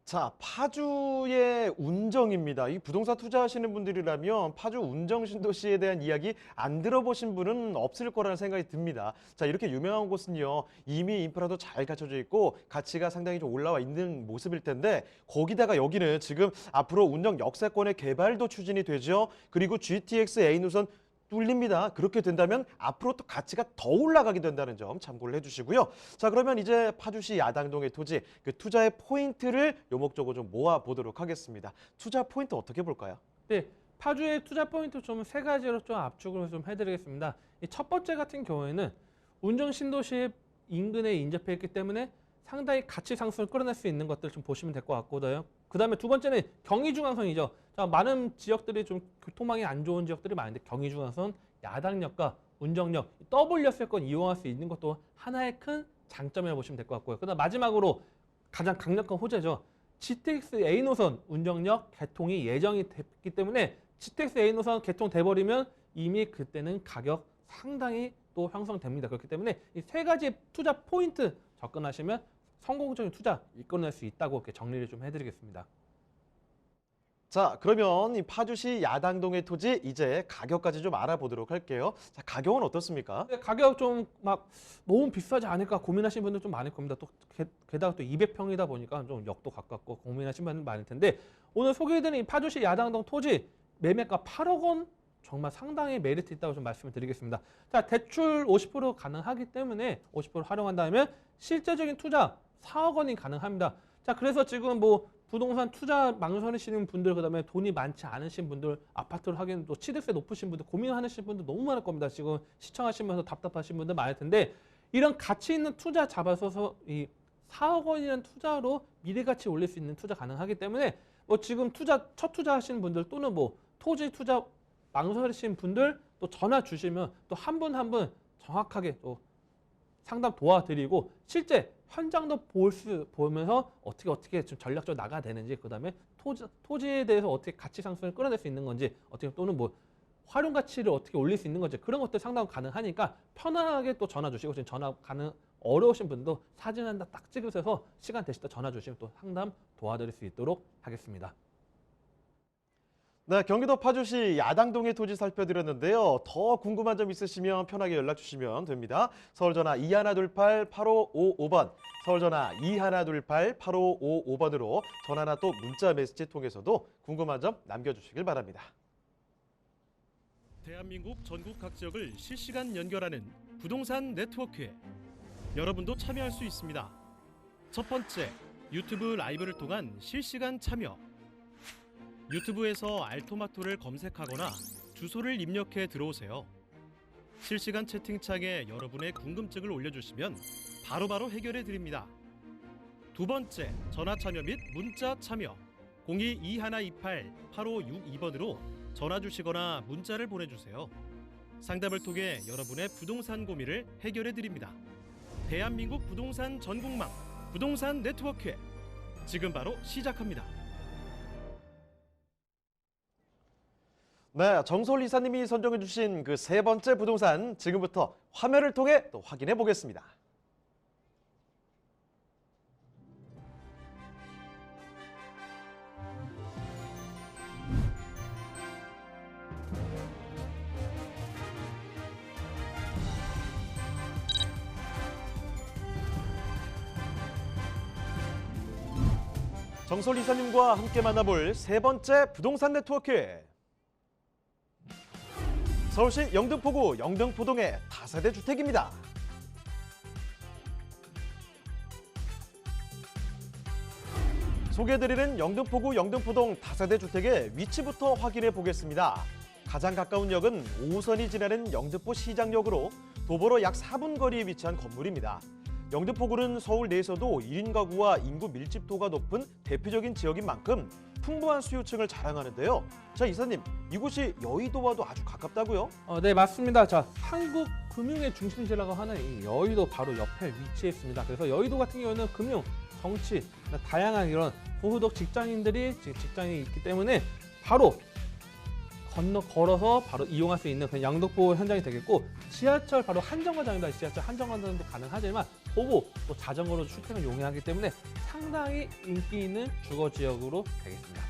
자, 파주의 운정입니다. 이 부동산 투자하시는 분들이라면 파주 운정 신도시에 대한 이야기 안 들어보신 분은 없을 거라는 생각이 듭니다. 자, 이렇게 유명한 곳은요, 이미 인프라도 잘 갖춰져 있고 가치가 상당히 좀 올라와 있는 모습일 텐데 거기다가 여기는 지금 앞으로 운정 역세권의 개발도 추진이 되죠. 그리고 GTX A 노선 뚫립니다. 그렇게 된다면 앞으로 또 가치가 더 올라가게 된다는 점 참고를 해주시고요. 자, 그러면 이제 파주시 야당동의 토지, 그 투자의 포인트를 요목적으로 좀 모아보도록 하겠습니다. 투자 포인트 어떻게 볼까요? 네, 파주의 투자 포인트 좀 세 가지로 좀 압축을 좀 해드리겠습니다. 이 첫 번째 같은 경우에는 운정 신도시 인근에 인접해 있기 때문에 상당히 가치 상승을 끌어낼 수 있는 것들 좀 보시면 될 것 같고요. 그 다음에 두 번째는 경의중앙선이죠. 자, 많은 지역들이 좀 교통망이 안 좋은 지역들이 많은데 경의중앙선, 야당역과 운정역, W세권 이용할 수 있는 것도 하나의 큰 장점이라고 보시면 될 것 같고요. 그다음 마지막으로 가장 강력한 호재죠. GTX A 노선 운정역 개통이 예정이 됐기 때문에 GTX A 노선 개통돼버리면 이미 그때는 가격 상당히 또 형성됩니다. 그렇기 때문에 이 세 가지 투자 포인트 접근하시면 성공적인 투자 이끌어낼 수 있다고 이렇게 정리를 좀 해드리겠습니다. 자, 그러면 이 파주시 야당동의 토지 이제 가격까지 좀 알아보도록 할게요. 자, 가격은 어떻습니까? 가격 좀 막 너무 비싸지 않을까 고민하시는 분들 좀 많을 겁니다. 또 게다가 또 200평이다 보니까 좀 역도 가깝고 고민하시는 분들 많을 텐데 오늘 소개해드린 이 파주시 야당동 토지 매매가 8억 원 정말 상당히 메리트 있다고 좀 말씀을 드리겠습니다. 자, 대출 50% 가능하기 때문에 50% 활용한다면 실제적인 투자 4억 원이 가능합니다. 자, 그래서 지금 뭐 부동산 투자 망설이시는 분들 그다음에 돈이 많지 않으신 분들 아파트를 하기에는 또 취득세 높으신 분들 고민하시는 분들 너무 많을 겁니다. 지금 시청하시면서 답답하신 분들 많을 텐데 이런 가치 있는 투자 잡아서 이 4억 원이라는 투자로 미래 가치 올릴 수 있는 투자 가능하기 때문에 뭐 지금 첫 투자 하시는 분들 또는 뭐 토지 투자 망설이시는 분들 또 전화 주시면 또 한 분 한 분 정확하게 또 상담 도와드리고 실제 현장도 보면서 어떻게 좀 전략적으로 나가야 되는지 그다음에 토지에 대해서 어떻게 가치 상승을 끌어낼 수 있는 건지 어떻게 또는 뭐 활용 가치를 어떻게 올릴 수 있는 건지 그런 것들 상담 가능하니까 편하게 또 전화 주시고 지금 전화 가능 어려우신 분도 사진 한 장 딱 찍으셔서 시간 되실 때 전화 주시면 또 상담 도와드릴 수 있도록 하겠습니다. 네, 경기도 파주시 야당동의 토지 살펴드렸는데요. 더 궁금한 점 있으시면 편하게 연락 주시면 됩니다. 서울전화 2128-8555번, 서울전화 2128-8555번으로 전화나 또 문자 메시지 통해서도 궁금한 점 남겨주시길 바랍니다. 대한민국 전국 각 지역을 실시간 연결하는 부동산 네트워크에 여러분도 참여할 수 있습니다. 첫 번째, 유튜브 라이브를 통한 실시간 참여. 유튜브에서 알토마토를 검색하거나 주소를 입력해 들어오세요. 실시간 채팅창에 여러분의 궁금증을 올려주시면 바로바로 해결해 드립니다. 두 번째, 전화 참여 및 문자 참여. 02-2128-8562번으로 전화 주시거나 문자를 보내주세요. 상담을 통해 여러분의 부동산 고민을 해결해 드립니다. 대한민국 부동산 전국망 부동산 네트워크에 지금 바로 시작합니다. 네, 정솔 이사님이 선정해 주신 그 세 번째 부동산 지금부터 화면을 통해 또 확인해 보겠습니다. 정솔 이사님과 함께 만나볼 세 번째 부동산 네트워크. 서울시 영등포구 영등포동의 다세대 주택입니다. 소개해드리는 영등포구 영등포동 다세대 주택의 위치부터 확인해 보겠습니다. 가장 가까운 역은 5호선이 지나는 영등포 시장역으로 도보로 약 4분 거리에 위치한 건물입니다. 영등포구는 서울 내에서도 1인 가구와 인구 밀집도가 높은 대표적인 지역인 만큼 풍부한 수요층을 자랑하는데요. 자, 이사님, 이곳이 여의도와도 아주 가깝다고요? 네, 맞습니다. 자, 한국 금융의 중심지라고 하는 이 여의도 바로 옆에 위치해 있습니다. 그래서 여의도 같은 경우는 금융, 정치, 다양한 이런 고소득 직장인들이 지금 직장이 있기 때문에 바로 걸어서 바로 이용할 수 있는 그런 양덕포 현장이 되겠고, 지하철 바로 한정거장입니다. 지하철 한정거장도 가능하지만 도보 또 자전거로 출퇴근 용이하기 때문에 상당히 인기 있는 주거 지역으로 되겠습니다.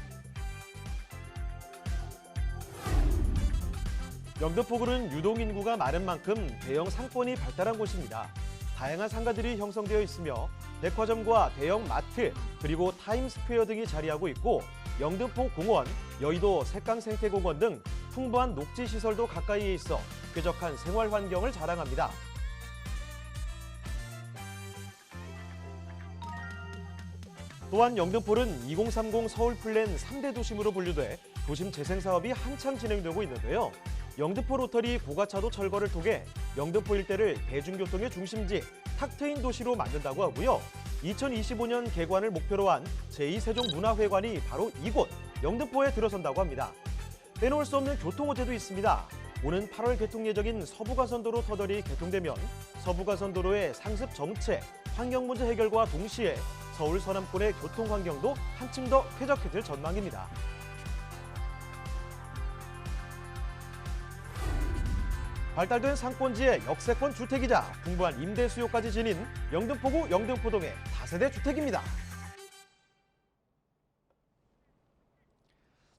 영등포구는 유동인구가 많은 만큼 대형 상권이 발달한 곳입니다. 다양한 상가들이 형성되어 있으며 백화점과 대형 마트, 그리고 타임스퀘어 등이 자리하고 있고, 영등포 공원, 여의도 색강생태공원 등 풍부한 녹지시설도 가까이에 있어 쾌적한 생활 환경을 자랑합니다. 또한 영등포는 2030 서울 플랜 3대 도심으로 분류돼 도심 재생 사업이 한창 진행되고 있는데요. 영등포 로터리 고가차도 철거를 통해 영등포 일대를 대중교통의 중심지, 탁 트인 도시로 만든다고 하고요. 2025년 개관을 목표로 한 제2세종문화회관이 바로 이곳 영등포에 들어선다고 합니다. 빼놓을 수 없는 교통호재도 있습니다. 오는 8월 개통 예정인 서부가선도로 터널이 개통되면 서부가선도로의 상습 정체, 환경 문제 해결과 동시에 서울 서남권의 교통 환경도 한층 더 쾌적해질 전망입니다. 발달된 상권지의 역세권 주택이자 풍부한 임대 수요까지 지닌 영등포구 영등포동의 다세대 주택입니다.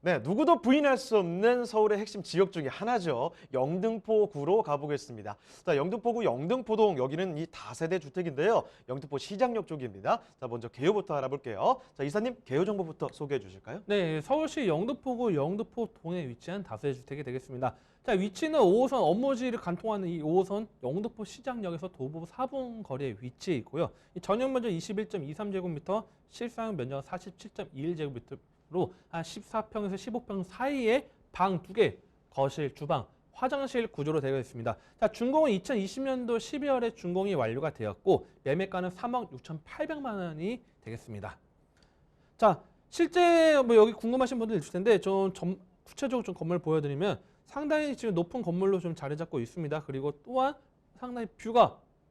네, 누구도 부인할 수 없는 서울의 핵심 지역 중에 하나죠. 영등포구로 가보겠습니다. 자, 영등포구 영등포동, 여기는 이 다세대 주택인데요. 영등포 시장역 쪽입니다. 자, 먼저 개요부터 알아볼게요. 자, 이사님, 개요 정보부터 소개해 주실까요? 네, 서울시 영등포구 영등포동에 위치한 다세대 주택이 되겠습니다. 자, 위치는 5호선 업무지를 간통하는 이 5호선 영등포 시장역에서 도보 4분 거리에 위치해 있고요. 이 전용 면적 21.23제곱미터, 실사용 면적 47.21제곱미터로 한 14평에서 15평 사이에 방 2개, 거실, 주방, 화장실 구조로 되어 있습니다. 자, 준공은 2020년도 12월에 준공이 완료가 되었고, 매매가는 3억 6,800만 원이 되겠습니다. 자, 실제 뭐 여기 궁금하신 분들 있을 텐데 좀 구체적으로 좀 건물 보여드리면 상당히 지금 높은 건물로 좀 자리 잡고 있습니다. 그리고 또한 상당히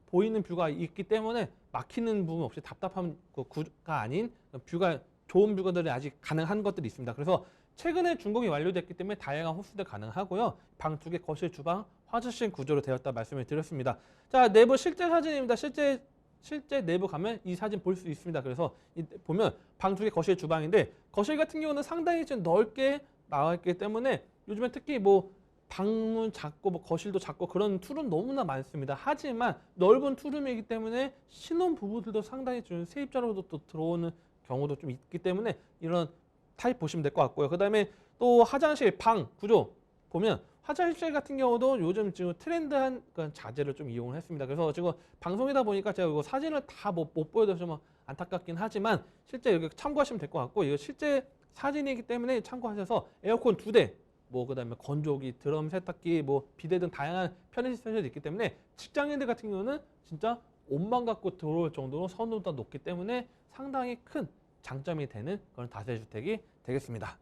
보이는 뷰가 있기 때문에 막히는 부분 없이 답답한 구가 아닌 뷰가 좋은 뷰가들이 아직 가능한 것들이 있습니다. 그래서 최근에 준공이 완료됐기 때문에 다양한 호수도 가능하고요. 방 2개, 거실, 주방, 화장실 구조로 되었다 말씀을 드렸습니다. 자, 내부 실제 사진입니다. 실제 내부 가면 이 사진 볼 수 있습니다. 그래서 보면 방 2개, 거실, 주방인데, 거실 같은 경우는 상당히 좀 넓게 나와 있기 때문에 요즘에 특히 뭐 방문 작고 뭐 거실도 작고 그런 툴은 너무나 많습니다. 하지만 넓은 툴룸이기 때문에 신혼 부부들도 상당히 좀 세입자로도 또 들어오는 경우도 좀 있기 때문에 이런 타입 보시면 될 것 같고요. 그다음에 또 화장실 방 구조 보면 화장실 같은 경우도 요즘 지금 트렌드한 그런 자재를 좀 이용을 했습니다. 그래서 지금 방송이다 보니까 제가 이거 사진을 다 못 보여드려서 좀 안타깝긴 하지만 실제 여기 참고하시면 될 것 같고, 이거 실제 사진이기 때문에 참고하셔서 에어컨 2대, 뭐 그다음에 건조기, 드럼 세탁기, 뭐 비대 등 다양한 편의 시설이 있기 때문에 직장인들 같은 경우는 진짜 옷만 갖고 들어올 정도로 선호도가 높기 때문에 상당히 큰 장점이 되는 그런 다세대 주택이 되겠습니다.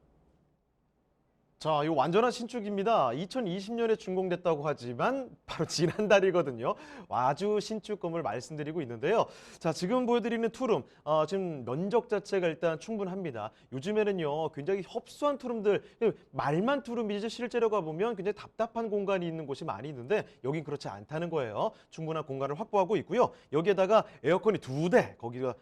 자, 이거 완전한 신축입니다. 2020년에 준공됐다고 하지만 바로 지난달이거든요. 아주 신축 건물 말씀드리고 있는데요. 자, 지금 보여드리는 투룸, 지금 면적 자체가 일단 충분합니다. 요즘에는요, 굉장히 협소한 투룸들, 말만 투룸이지 실제로 가보면 굉장히 답답한 공간이 있는 곳이 많이 있는데 여긴 그렇지 않다는 거예요. 충분한 공간을 확보하고 있고요. 여기에다가 에어컨이 2대, 거기가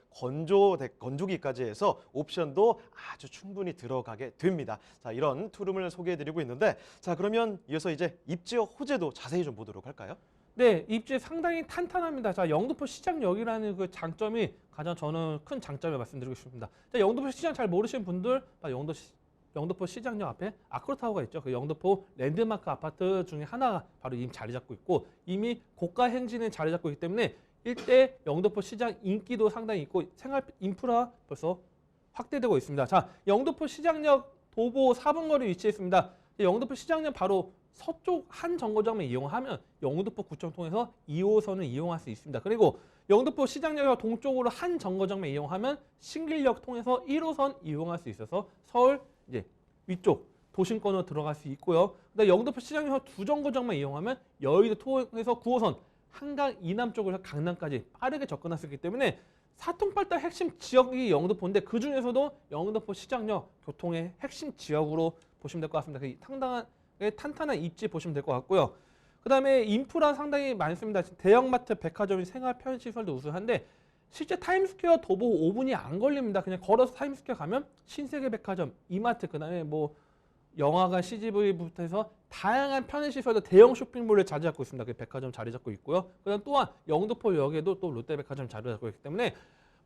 건조기까지 해서 옵션도 아주 충분히 들어가게 됩니다. 자, 이런 투룸을 소개해드리고 있는데, 자, 그러면 이어서 이제 입지역 호재도 자세히 좀 보도록 할까요? 네, 입지 상당히 탄탄합니다. 자, 영등포 시장역이라는 그 장점이 가장 저는 큰 장점을 말씀드리고 싶습니다. 자, 영등포 시장 잘 모르시는 분들, 영등포 시장역 앞에 아크로타워가 있죠. 그 영등포 랜드마크 아파트 중에 하나가 바로 이미 자리 잡고 있고 이미 고가 행진에 자리 잡고 있기 때문에 일대 영등포 시장 인기도 상당히 있고 생활 인프라 벌써 확대되고 있습니다. 자, 영등포 시장역 도보 4분 거리 위치해 있습니다. 영등포 시장역 바로 서쪽 한 정거장만 이용하면 영등포 구청 통해서 2호선을 이용할 수 있습니다. 그리고 영등포 시장역 동쪽으로 한 정거장만 이용하면 신길역 통해서 1호선 이용할 수 있어서 서울 이제 위쪽 도심권으로 들어갈 수 있고요. 그다음에 영등포 시장역 두 정거장만 이용하면 여의도 통해서 9호선 한강 이남 쪽으로 강남까지 빠르게 접근할 수 있기 때문에 사통팔달 핵심 지역이 영등포인데 그 중에서도 영등포 시장역 교통의 핵심 지역으로 보시면 될 것 같습니다. 그 상당한 탄탄한 입지 보시면 될 것 같고요. 그다음에 인프라 상당히 많습니다. 대형마트, 백화점이 생활 편의시설도 우수한데 실제 타임스퀘어 도보 5분이 안 걸립니다. 그냥 걸어서 타임스퀘어 가면 신세계백화점, 이마트, 그다음에 뭐 영화관, CGV부터 해서 다양한 편의시설도 대형 쇼핑몰을 자리 잡고 있습니다. 그 백화점 자리 잡고 있고요. 그다음 또한 영등포역에도 또 롯데백화점 자리 잡고 있기 때문에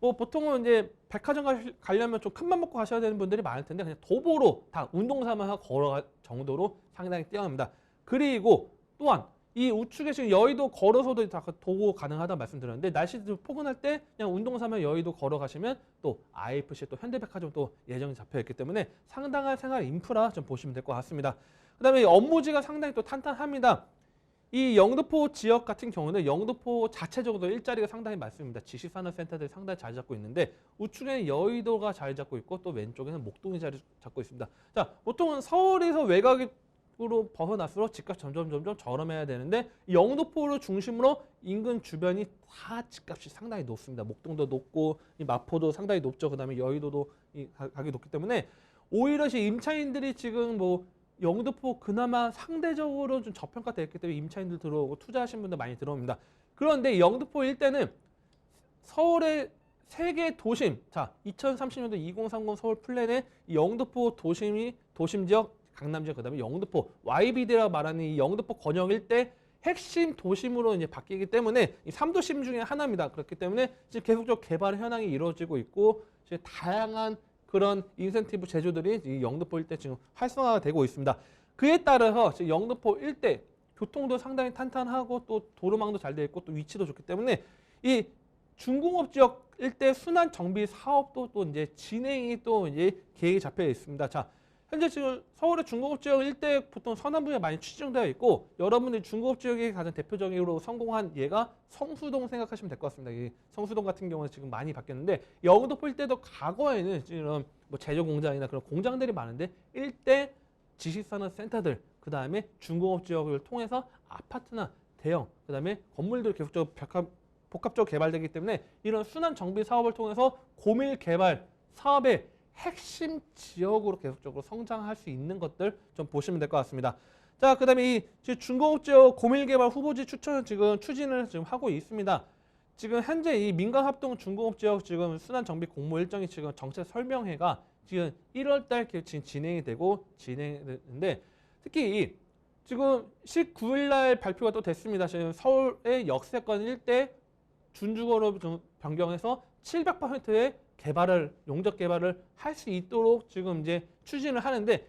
뭐 보통은 이제 백화점 가려면 좀 큰 맘 먹고 가셔야 되는 분들이 많을 텐데 그냥 도보로 다 운동 삼아서 걸어갈 정도로 상당히 뛰어납니다. 그리고 또한 이 우측에 지금 여의도 걸어서도 다 도보 가능하다고 말씀드렸는데 날씨 좀 포근할 때 그냥 운동 삼아 여의도 걸어가시면 또 IFC 또 현대백화점 또 예정이 잡혀 있기 때문에 상당한 생활 인프라 좀 보시면 될 것 같습니다. 그다음에 업무지가 상당히 또 탄탄합니다. 이 영등포 지역 같은 경우는 영등포 자체적으로 일자리가 상당히 많습니다. 지식산업센터들이 상당히 자리 잡고 있는데 우측에는 여의도가 자리 잡고 있고 또 왼쪽에는 목동이 자리 잡고 있습니다. 자, 보통은 서울에서 외곽으로 벗어날수록 집값 점점 저렴해야 되는데 영등포를 중심으로 인근 주변이 다 집값이 상당히 높습니다. 목동도 높고 이 마포도 상당히 높죠. 그다음에 여의도도 이 가격이 높기 때문에 오히려 임차인들이 지금 뭐 영등포 그나마 상대적으로 좀 저평가되어 있기 때문에 임차인들 들어오고 투자하신 분들 많이 들어옵니다. 그런데 영등포 일대는 서울의 세계 도심, 자 2030년도 2030 서울 플랜에 영등포 도심 지역, 강남 지역, 그다음에 영등포 YBD라고 말하는 이 영등포 권역 일대 핵심 도심으로 이제 바뀌기 때문에 이 3도심 중에 하나입니다. 그렇기 때문에 지금 계속적으로 개발 현황이 이루어지고 있고 이제 다양한 그런 인센티브 제조들이 이 영등포 일대 지금 활성화가 되고 있습니다. 그에 따라서 지금 영등포 일대 교통도 상당히 탄탄하고 또 도로망도 잘 되어 있고 또 위치도 좋기 때문에 이 중공업 지역 일대 순환 정비 사업도 또 이제 진행이 또 이제 계획이 잡혀 있습니다. 자, 현재 지금 서울의 중공업 지역 일대 보통 서남부에 많이 추진되어 있고 여러분들이 중공업 지역이 가장 대표적으로 성공한 예가 성수동 생각하시면 될 것 같습니다. 이 성수동 같은 경우는 지금 많이 바뀌었는데 영등포 일대도 과거에는 지금 뭐 제조 공장이나 그런 공장들이 많은데 일대 지식산업 센터들 그 다음에 중공업 지역을 통해서 아파트나 대형 그 다음에 건물들 계속적으로 복합적으로 개발되기 때문에 이런 순환 정비 사업을 통해서 고밀 개발 사업의 핵심 지역으로 계속적으로 성장할 수 있는 것들 좀 보시면 될 것 같습니다. 자, 그다음에 이 중공업 지역 고밀 개발 후보지 추천을 지금 추진을 지금 하고 있습니다. 지금 현재 이 민간 합동 중공업 지역 지금 순환 정비 공모 일정이 지금 정책 설명회가 지금 1월달 지금 진행이 되고 진행되는데 특히 이 지금 19일날 발표가 또 됐습니다. 지금 서울의 역세권 일대 준주거로 좀 변경해서 700%의 용적 개발을 할 수 있도록 지금 이제 추진을 하는데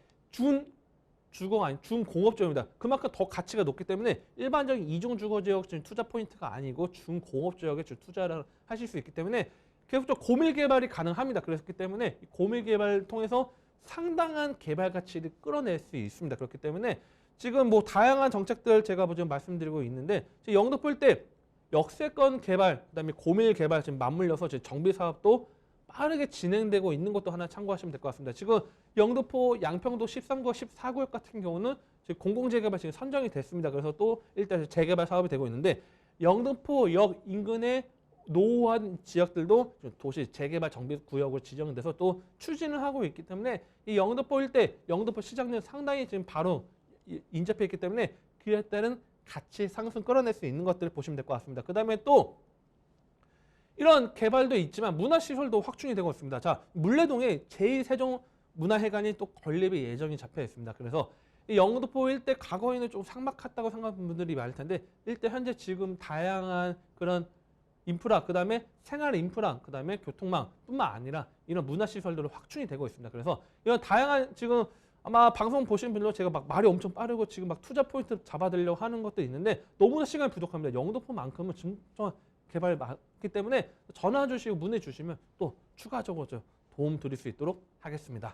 준공업 지역입니다. 그만큼 더 가치가 높기 때문에 일반적인 이중 주거 지역 지금 투자 포인트가 아니고 준공업 지역에 투자를 하실 수 있기 때문에 계속적으로 고밀 개발이 가능합니다. 그렇기 때문에 고밀 개발을 통해서 상당한 개발 가치를 끌어낼 수 있습니다. 그렇기 때문에 지금 뭐 다양한 정책들 제가 지금 말씀드리고 있는데 영등포 일대 역세권 개발, 그다음에 고밀 개발 지금 맞물려서 지금 정비 사업도 빠르게 진행되고 있는 것도 하나 참고하시면 될 것 같습니다. 지금 영등포 양평도 13구역, 14구역 같은 경우는 지금 공공재개발 지금 선정이 됐습니다. 그래서 또 일단 재개발 사업이 되고 있는데 영등포역 인근의 노후한 지역들도 도시 재개발 정비 구역으로 지정돼서 또 추진을 하고 있기 때문에 이 영등포 일대, 영등포 시장은 상당히 지금 바로 인접해 있기 때문에 그에 따른 가치 상승 끌어낼 수 있는 것들을 보시면 될 것 같습니다. 그 다음에 또 이런 개발도 있지만 문화시설도 확충이 되고 있습니다. 자, 물레동에 제2세종문화회관이 또 건립의 예정이 잡혀 있습니다. 그래서 이 영등포 일대 과거에는 좀 삭막했다고 생각하는 분들이 많을 텐데 일대 현재 지금 다양한 그런 인프라, 그다음에 생활 인프라, 그다음에 교통망뿐만 아니라 이런 문화시설들로 확충이 되고 있습니다. 그래서 이런 다양한 지금 아마 방송 보시는 분들도 제가 막 말이 엄청 빠르고 지금 막 투자 포인트 잡아들려고 하는 것도 있는데 너무나 시간이 부족합니다. 영등포만큼은 진짜 개발 많기 때문에 전화 주시고 문의 주시면 또 추가적으로 도움 드릴 수 있도록 하겠습니다.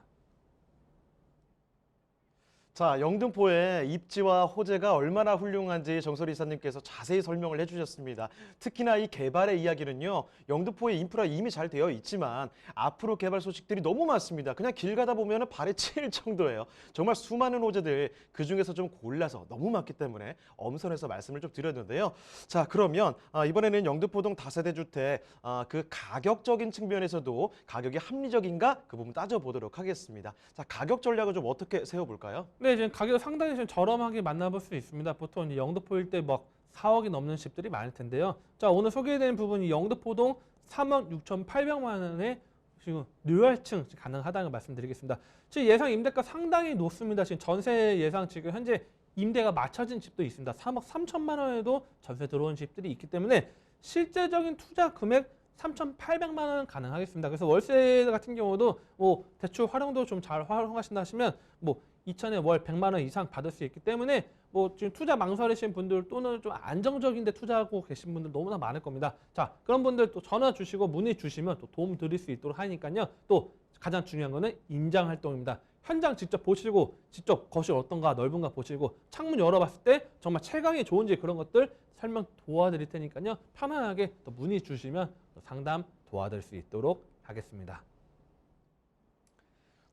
자, 영등포의 입지와 호재가 얼마나 훌륭한지 정소리 이사님께서 자세히 설명을 해주셨습니다. 특히나 이 개발의 이야기는요, 영등포의 인프라 이미 잘 되어 있지만 앞으로 개발 소식들이 너무 많습니다. 그냥 길 가다 보면 발에 치일 정도예요. 정말 수많은 호재들 그중에서 좀 골라서 너무 많기 때문에 엄선해서 말씀을 좀 드렸는데요. 자, 그러면 이번에는 영등포동 다세대 주택 그 가격적인 측면에서도 가격이 합리적인가 그 부분 따져보도록 하겠습니다. 자, 가격 전략을 좀 어떻게 세워볼까요? 네, 지금 가격 상당히 좀 저렴하게 만나볼 수 있습니다. 보통 이제 영등포 일대 막 4억이 넘는 집들이 많을 텐데요. 자, 오늘 소개해드린 부분이 영등포동 3억 6,800만 원에 지금 류혈층 가능하다는 걸 말씀드리겠습니다. 지금 예상 임대가 상당히 높습니다. 지금 전세 예상 지금 현재 임대가 맞춰진 집도 있습니다. 3억 3천만 원에도 전세 들어온 집들이 있기 때문에 실제적인 투자 금액 3,800만 원 가능하겠습니다. 그래서 월세 같은 경우도 뭐 대출 활용도 좀 잘 활용하신다 하시면 뭐 2천에 월 100만 원 이상 받을 수 있기 때문에 뭐 지금 투자 망설이신 분들 또는 좀 안정적인데 투자하고 계신 분들 너무나 많을 겁니다. 자, 그런 분들 또 전화 주시고 문의 주시면 또 도움 드릴 수 있도록 하니까요. 또 가장 중요한 거는 임장 활동입니다. 현장 직접 보시고 직접 거실 어떤가 넓은가 보시고 창문 열어봤을 때 정말 채광이 좋은지 그런 것들 설명 도와드릴 테니까요. 편안하게 또 문의 주시면 또 상담 도와드릴 수 있도록 하겠습니다.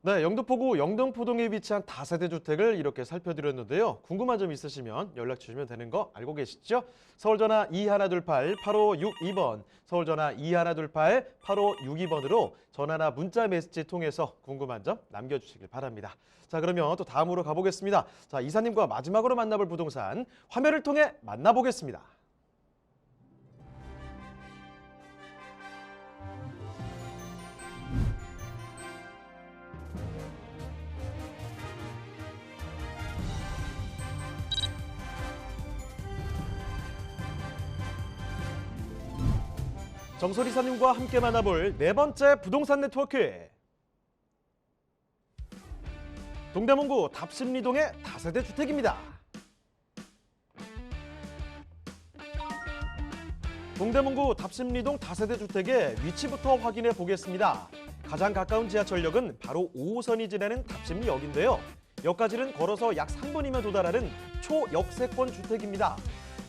네, 영등포구 영등포동에 위치한 다세대 주택을 이렇게 살펴드렸는데요. 궁금한 점 있으시면 연락 주시면 되는 거 알고 계시죠? 서울전화 2128-8562번, 서울전화 2128-8562번으로 전화나 문자 메시지 통해서 궁금한 점 남겨주시길 바랍니다. 자, 그러면 또 다음으로 가보겠습니다. 자, 이사님과 마지막으로 만나볼 부동산 화면을 통해 만나보겠습니다. 정소리사님과 함께 만나볼 네 번째 부동산 네트워크. 동대문구 답심리동의 다세대 주택입니다. 동대문구 답심리동 다세대 주택의 위치부터 확인해 보겠습니다. 가장 가까운 지하철역은 바로 5호선이 지나는 답심리역인데요. 역까지는 걸어서 약 3분이면 도달하는 초역세권 주택입니다.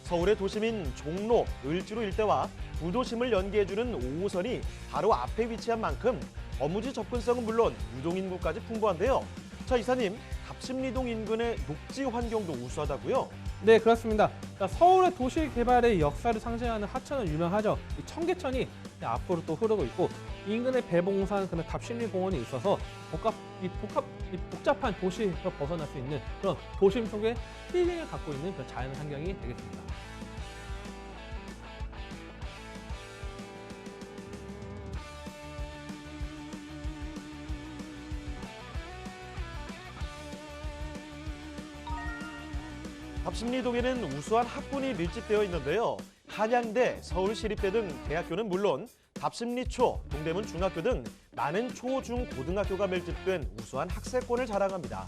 서울의 도심인 종로, 을지로 일대와 부도심을 연계해주는 5호선이 바로 앞에 위치한 만큼 거무지 접근성은 물론 유동인구까지 풍부한데요. 자, 이사님, 답심리동 인근의 녹지 환경도 우수하다고요? 네, 그렇습니다. 서울의 도시 개발의 역사를 상징하는 하천은 유명하죠. 이 청계천이 앞으로 또 흐르고 있고 인근의 배봉산 그런 답심리공원이 있어서 복잡한 도시에서 벗어날 수 있는 그런 도심 속의 힐링을 갖고 있는 그런 자연 환경이 되겠습니다. 답심리동에는 우수한 학군이 밀집되어 있는데요. 한양대, 서울시립대 등 대학교는 물론 답심리초, 동대문 중학교 등 많은 초, 중, 고등학교가 밀집된 우수한 학세권을 자랑합니다.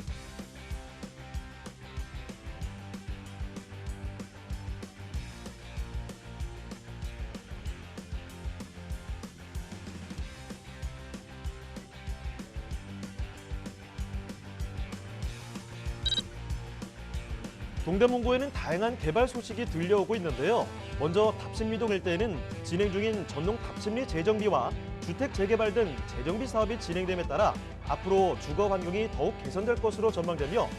동대문구에는 다양한 개발 소식이 들려오고 있는데요. 먼저 답심리동 일대에는 진행 중인 전동 답심리 재정비와 주택 재개발 등 재정비 사업이 진행됨에 따라 앞으로 주거 환경이 더욱 개선될 것으로 전망되며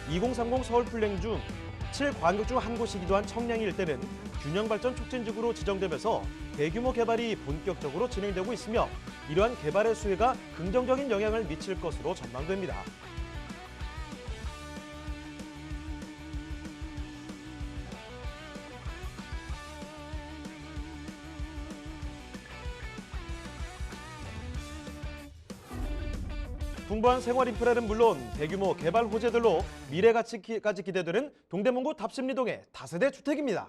2030 서울 플랜 중 7광역 중 한 곳이기도 한 청량리 일대는 균형발전 촉진지구로 지정되면서 대규모 개발이 본격적으로 진행되고 있으며 이러한 개발의 수혜가 긍정적인 영향을 미칠 것으로 전망됩니다. 풍부한 생활 인프라는 물론 대규모 개발 호재들로 미래 가치까지 기대되는 동대문구 답심리동의 다세대 주택입니다.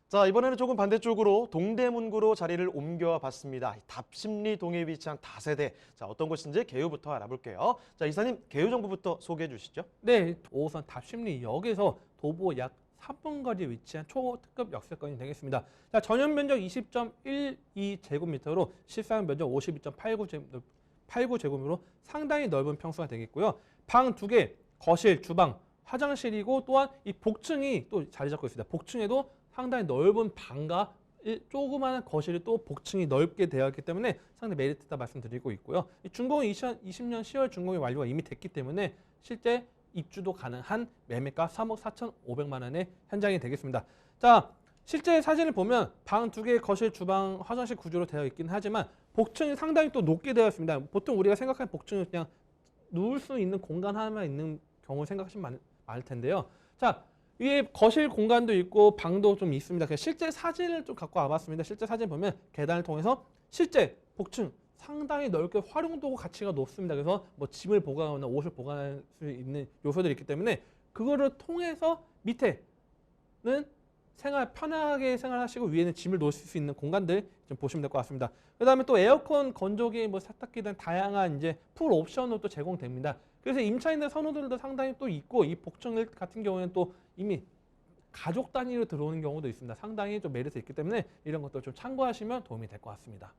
자, 이번에는 조금 반대쪽으로 동대문구로 자리를 옮겨 봤습니다. 답심리동에 위치한 다세대. 자, 어떤 곳인지 개요부터 알아볼게요. 자, 이사님 개요 정보부터 소개해 주시죠. 네, 5호선 답심리역에서 도보 약 3분 거리에 위치한 초특급 역세권이 되겠습니다. 자, 전용 면적 20.12제곱미터로 실사용 면적 52.89제곱미터로 상당히 넓은 평수가 되겠고요. 방 2개, 거실, 주방, 화장실이고 또한 이 복층이 또 자리 잡고 있습니다. 복층에도 상당히 넓은 방과 조그마한 거실이 또 복층이 넓게 되어 있기 때문에 상당히 메리트다 말씀드리고 있고요. 이 준공은 2020년 10월 준공이 완료가 이미 됐기 때문에 실제 입주도 가능한 매매가 3억 4,500만 원의 현장이 되겠습니다. 자, 실제 사진을 보면 방 2개, 거실, 주방, 화장실 구조로 되어 있긴 하지만 복층이 상당히 또 높게 되어 있습니다. 보통 우리가 생각하는 복층은 그냥 누울 수 있는 공간 하나만 있는 경우 생각하시면 많을 텐데요. 자, 위에 거실 공간도 있고 방도 좀 있습니다. 그래서 실제 사진을 좀 갖고 와봤습니다. 실제 사진 보면 계단을 통해서 실제 복층 상당히 넓게 활용도고 가치가 높습니다. 그래서 뭐 짐을 보관하거나 옷을 보관할 수 있는 요소들이 있기 때문에 그거를 통해서 밑에는 편하게 생활하시고 위에는 짐을 놓으실 수 있는 공간들 좀 보시면 될 것 같습니다. 그다음에 또 에어컨, 건조기, 뭐 세탁기 등 다양한 이제 풀 옵션으로 또 제공됩니다. 그래서 임차인의 선호들도 상당히 또 있고 이 복층 같은 경우에는 또 이미 가족 단위로 들어오는 경우도 있습니다. 상당히 좀 메리트 있기 때문에 이런 것도 좀 참고하시면 도움이 될 것 같습니다.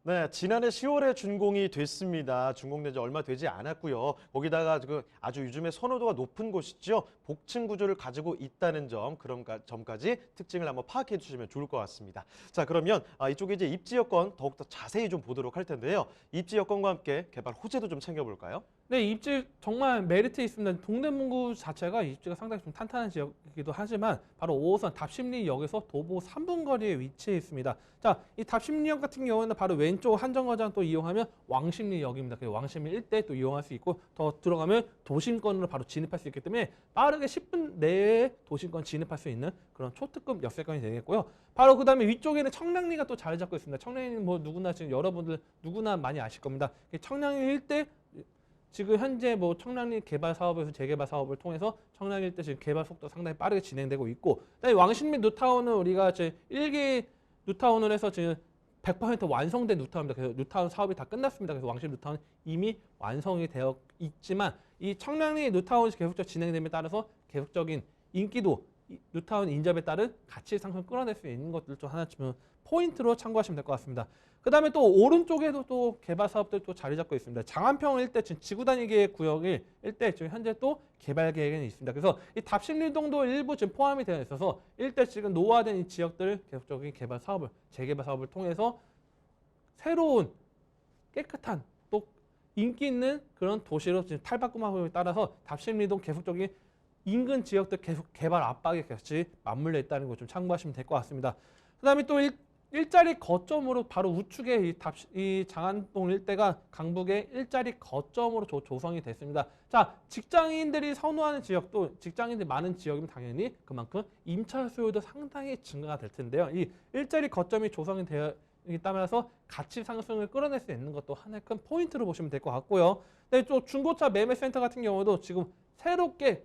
네, 지난해 10월에 준공이 됐습니다. 준공된 지 얼마 되지 않았고요. 거기다가 아주 요즘에 선호도가 높은 곳이죠. 복층 구조를 가지고 있다는 그런 점까지 특징을 한번 파악해 주시면 좋을 것 같습니다. 자, 그러면 이쪽에 이제 입지 여건 더욱더 자세히 좀 보도록 할 텐데요. 입지 여건과 함께 개발 호재도 좀 챙겨볼까요? 네, 입지 정말 메리트 있습니다. 동대문구 자체가 입지가 상당히 좀 탄탄한 지역이기도 하지만 바로 5호선 답심리역에서 도보 3분 거리에 위치해 있습니다. 자, 이 답심리역 같은 경우에는 바로 왼쪽 한정거장 또 이용하면 왕십리역입니다. 그 왕십리 일대 또 이용할 수 있고 더 들어가면 도심권으로 바로 진입할 수 있기 때문에 빠르게 10분 내에 도심권 진입할 수 있는 그런 초특급 역세권이 되겠고요. 바로 그다음에 위쪽에는 청량리가 또 자리 잡고 있습니다. 청량리는 뭐 누구나 지금 여러분들 누구나 많이 아실 겁니다. 청량리 일대 지금 현재 뭐 청량리 개발 사업에서 재개발 사업을 통해서 청량리 일대 지금 개발 속도 상당히 빠르게 진행되고 있고, 그다음에 왕십리 뉴타운은 우리가 제 1기 뉴타운을 해서 지금 100% 완성된 뉴타운입니다. 그래서 뉴타운 사업이 다 끝났습니다. 그래서 왕십리 뉴타운 이미 완성이 되어 있지만 이 청량리 뉴타운이 계속적으로 진행됨에 따라서 계속적인 인기도 뉴타운 인접에 따른 가치 상승을 끌어낼 수 있는 것들 좀 하나쯤은 포인트로 참고하시면 될 것 같습니다. 그 다음에 또 오른쪽에도 또 개발 사업들 또 자리 잡고 있습니다. 장안평 일대 지금 지구단위계획 구역일 일대 지금 현재 또 개발 계획은 있습니다. 그래서 이 답심리동도 일부 지금 포함이 되어 있어서 일대 지금 노후화된 이 지역들 계속적인 개발 사업을 재개발 사업을 통해서 새로운 깨끗한 또 인기 있는 그런 도시로 지금 탈바꿈하고 따라서 답심리동 계속적인 인근 지역들 계속 개발 압박이 같이 맞물려 있다는 걸 좀 참고하시면 될 것 같습니다. 그다음에 또 일자리 거점으로 바로 우측에 이 장안동 일대가 강북의 일자리 거점으로 조성이 됐습니다. 자, 직장인들이 선호하는 지역도 직장인들이 많은 지역이면 당연히 그만큼 임차 수요도 상당히 증가가 될 텐데요. 이 일자리 거점이 조성이 되어 있기 따라서 가치 상승을 끌어낼 수 있는 것도 하나의 큰 포인트로 보시면 될 것 같고요. 네, 또 중고차 매매센터 같은 경우도 지금 새롭게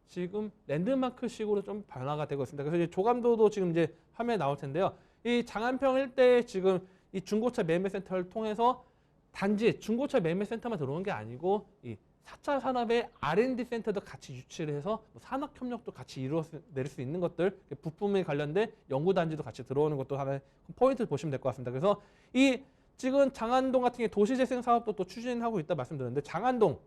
지금 랜드마크식으로 좀 변화가 되고 있습니다. 그래서 이제 조감도도 지금 이제 화면에 나올 텐데요. 이 장안평 일대에 지금 이 중고차 매매센터를 통해서 단지 중고차 매매센터만 들어오는 게 아니고 이 4차 산업의 R&D 센터도 같이 유치를 해서 산업 협력도 같이 이루어낼 수 있는 것들, 부품에 관련된 연구단지도 같이 들어오는 것도 하나의 포인트를 보시면 될 것 같습니다. 그래서 이 지금 장안동 같은 게 도시재생 사업도 또 추진하고 있다 말씀드렸는데 장안동,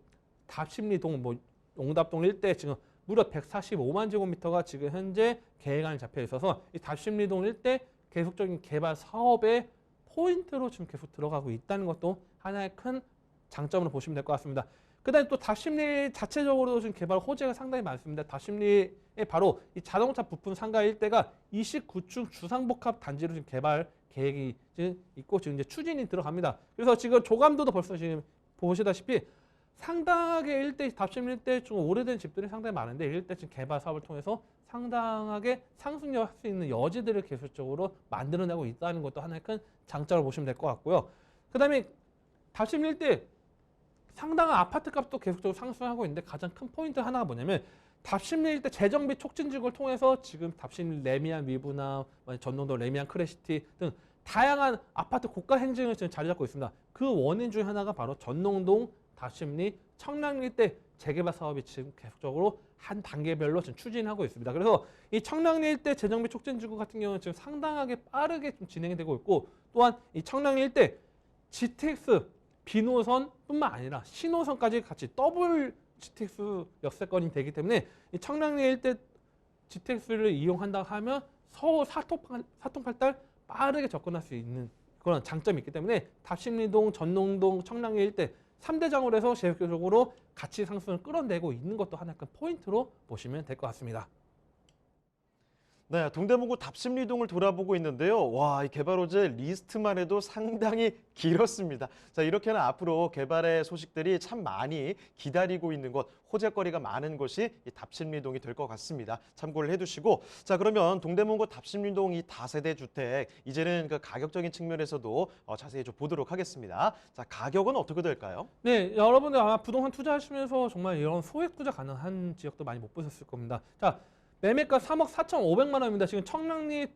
답심리동, 뭐 용답동 일대 지금 무려 145만 제곱미터가 지금 현재 계획안이 잡혀 있어서 이 답심리동 일대 계속적인 개발 사업의 포인트로 지금 계속 들어가고 있다는 것도 하나의 큰 장점으로 보시면 될 것 같습니다. 그다음에 또 답심리 자체적으로도 지금 개발 호재가 상당히 많습니다. 답심리에 바로 이 자동차 부품 상가 일대가 29층 주상복합 단지로 지금 개발 계획이 지금 있고 지금 이제 추진이 들어갑니다. 그래서 지금 조감도도 벌써 지금 보시다시피 상당하게 일대 답심리 일대 중 오래된 집들이 상당히 많은데 일대 지금 개발 사업을 통해서 상당하게 상승할 수 있는 여지들을 계속적으로 만들어내고 있다는 것도 하나의 큰 장점을 보시면 될 것 같고요. 그 다음에 답심일대 상당한 아파트 값도 계속적으로 상승하고 있는데 가장 큰 포인트 하나가 뭐냐면 답심일대 재정비 촉진지구를 통해서 지금 답심 레미안 위브나 전농도 레미안 크래시티 등 다양한 아파트 고가 행진을 지금 자리 잡고 있습니다. 그 원인 중에 하나가 바로 전농동, 답심리, 청량리일대 재개발 사업이 지금 계속적으로 한 단계별로 지금 추진하고 있습니다. 그래서 이 청량리일대 재정비 촉진지구 같은 경우는 지금 상당하게 빠르게 좀 진행이 되고 있고, 또한 이 청량리일대 GTX B노선뿐만 아니라 C노선까지 같이 더블 GTX 역세권이 되기 때문에 이 청량리일대 GTX를 이용한다 하면 서울 사통팔달 빠르게 접근할 수 있는 그런 장점이 있기 때문에 답심리동, 전농동, 청량리일대 3대장으로 해서 계속적으로 가치 상승을 끌어내고 있는 것도 하나의 큰 포인트로 보시면 될 것 같습니다. 네, 동대문구 답심리동을 돌아보고 있는데요. 와, 이 개발 호재 리스트만 해도 상당히 길었습니다. 자, 이렇게는 앞으로 개발의 소식들이 참 많이 기다리고 있는 곳, 호재거리가 많은 곳이 이 답심리동이 될 것 같습니다. 참고를 해두시고, 자, 그러면 동대문구 답심리동 이 다세대 주택, 이제는 그 가격적인 측면에서도 자세히 좀 보도록 하겠습니다. 자, 가격은 어떻게 될까요? 네, 여러분들 아마 부동산 투자하시면서 정말 이런 소액 투자 가능한 지역도 많이 못 보셨을 겁니다. 자, 매매가 3억 4,500만 원입니다. 지금 청량리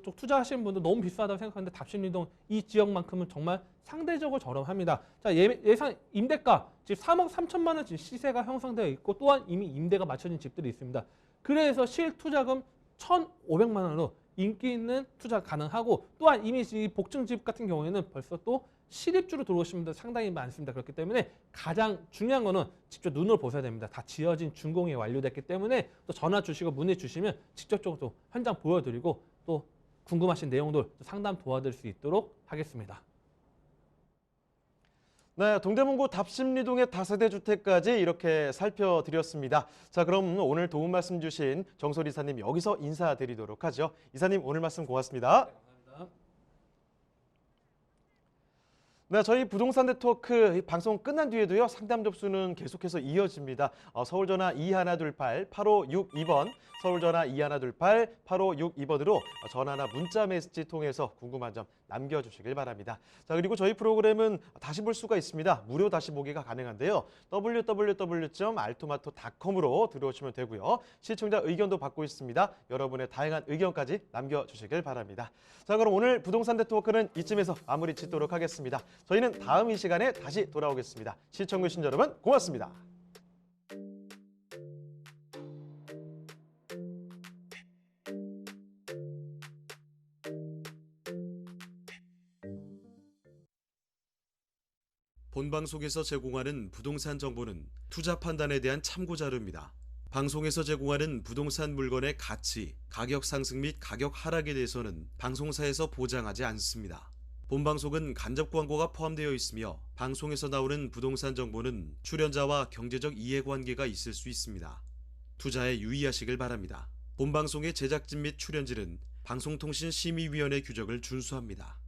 쪽 투자하시는 분들 너무 비싸다고 생각하는데 답심리동 이 지역만큼은 정말 상대적으로 저렴합니다. 자, 예상 임대가 지금 3억 3천만 원 시세가 형성되어 있고, 또한 이미 임대가 맞춰진 집들이 있습니다. 그래서 실투자금 1,500만 원으로 인기 있는 투자 가능하고, 또한 이미 이 복층집 같은 경우에는 벌써 또 실입주로 들어오신 분들 상당히 많습니다. 그렇기 때문에 가장 중요한 거는 직접 눈으로 보셔야 됩니다. 다 지어진 준공이 완료됐기 때문에 또 전화 주시고 문의 주시면 직접적으로 또 현장 보여드리고 또 궁금하신 내용들 상담 도와드릴 수 있도록 하겠습니다. 네, 동대문구 답심리동의 다세대 주택까지 이렇게 살펴드렸습니다. 자, 그럼 오늘 도움 말씀 주신 정솔 이사님 여기서 인사드리도록 하죠. 이사님 오늘 말씀 고맙습니다. 네, 저희 부동산 네트워크 방송 끝난 뒤에도요, 상담 접수는 계속해서 이어집니다. 서울전화 2128-8562번, 서울전화 2128-8562번으로 전화나 문자 메시지 통해서 궁금한 점 남겨주시길 바랍니다. 자, 그리고 저희 프로그램은 다시 볼 수가 있습니다. 무료 다시 보기가 가능한데요. www.altomato.com으로 들어오시면 되고요. 시청자 의견도 받고 있습니다. 여러분의 다양한 의견까지 남겨주시길 바랍니다. 자, 그럼 오늘 부동산 네트워크는 이쯤에서 마무리 짓도록 하겠습니다. 저희는 다음 이 시간에 다시 돌아오겠습니다. 시청해주신 여러분 고맙습니다. 본 방송에서 제공하는 부동산 정보는 투자 판단에 대한 참고 자료입니다. 방송에서 제공하는 부동산 물건의 가치, 가격 상승 및 가격 하락에 대해서는 방송사에서 보장하지 않습니다. 본 방송은 간접 광고가 포함되어 있으며 방송에서 나오는 부동산 정보는 출연자와 경제적 이해관계가 있을 수 있습니다. 투자에 유의하시길 바랍니다. 본 방송의 제작진 및 출연진은 방송통신심의위원회 규정을 준수합니다.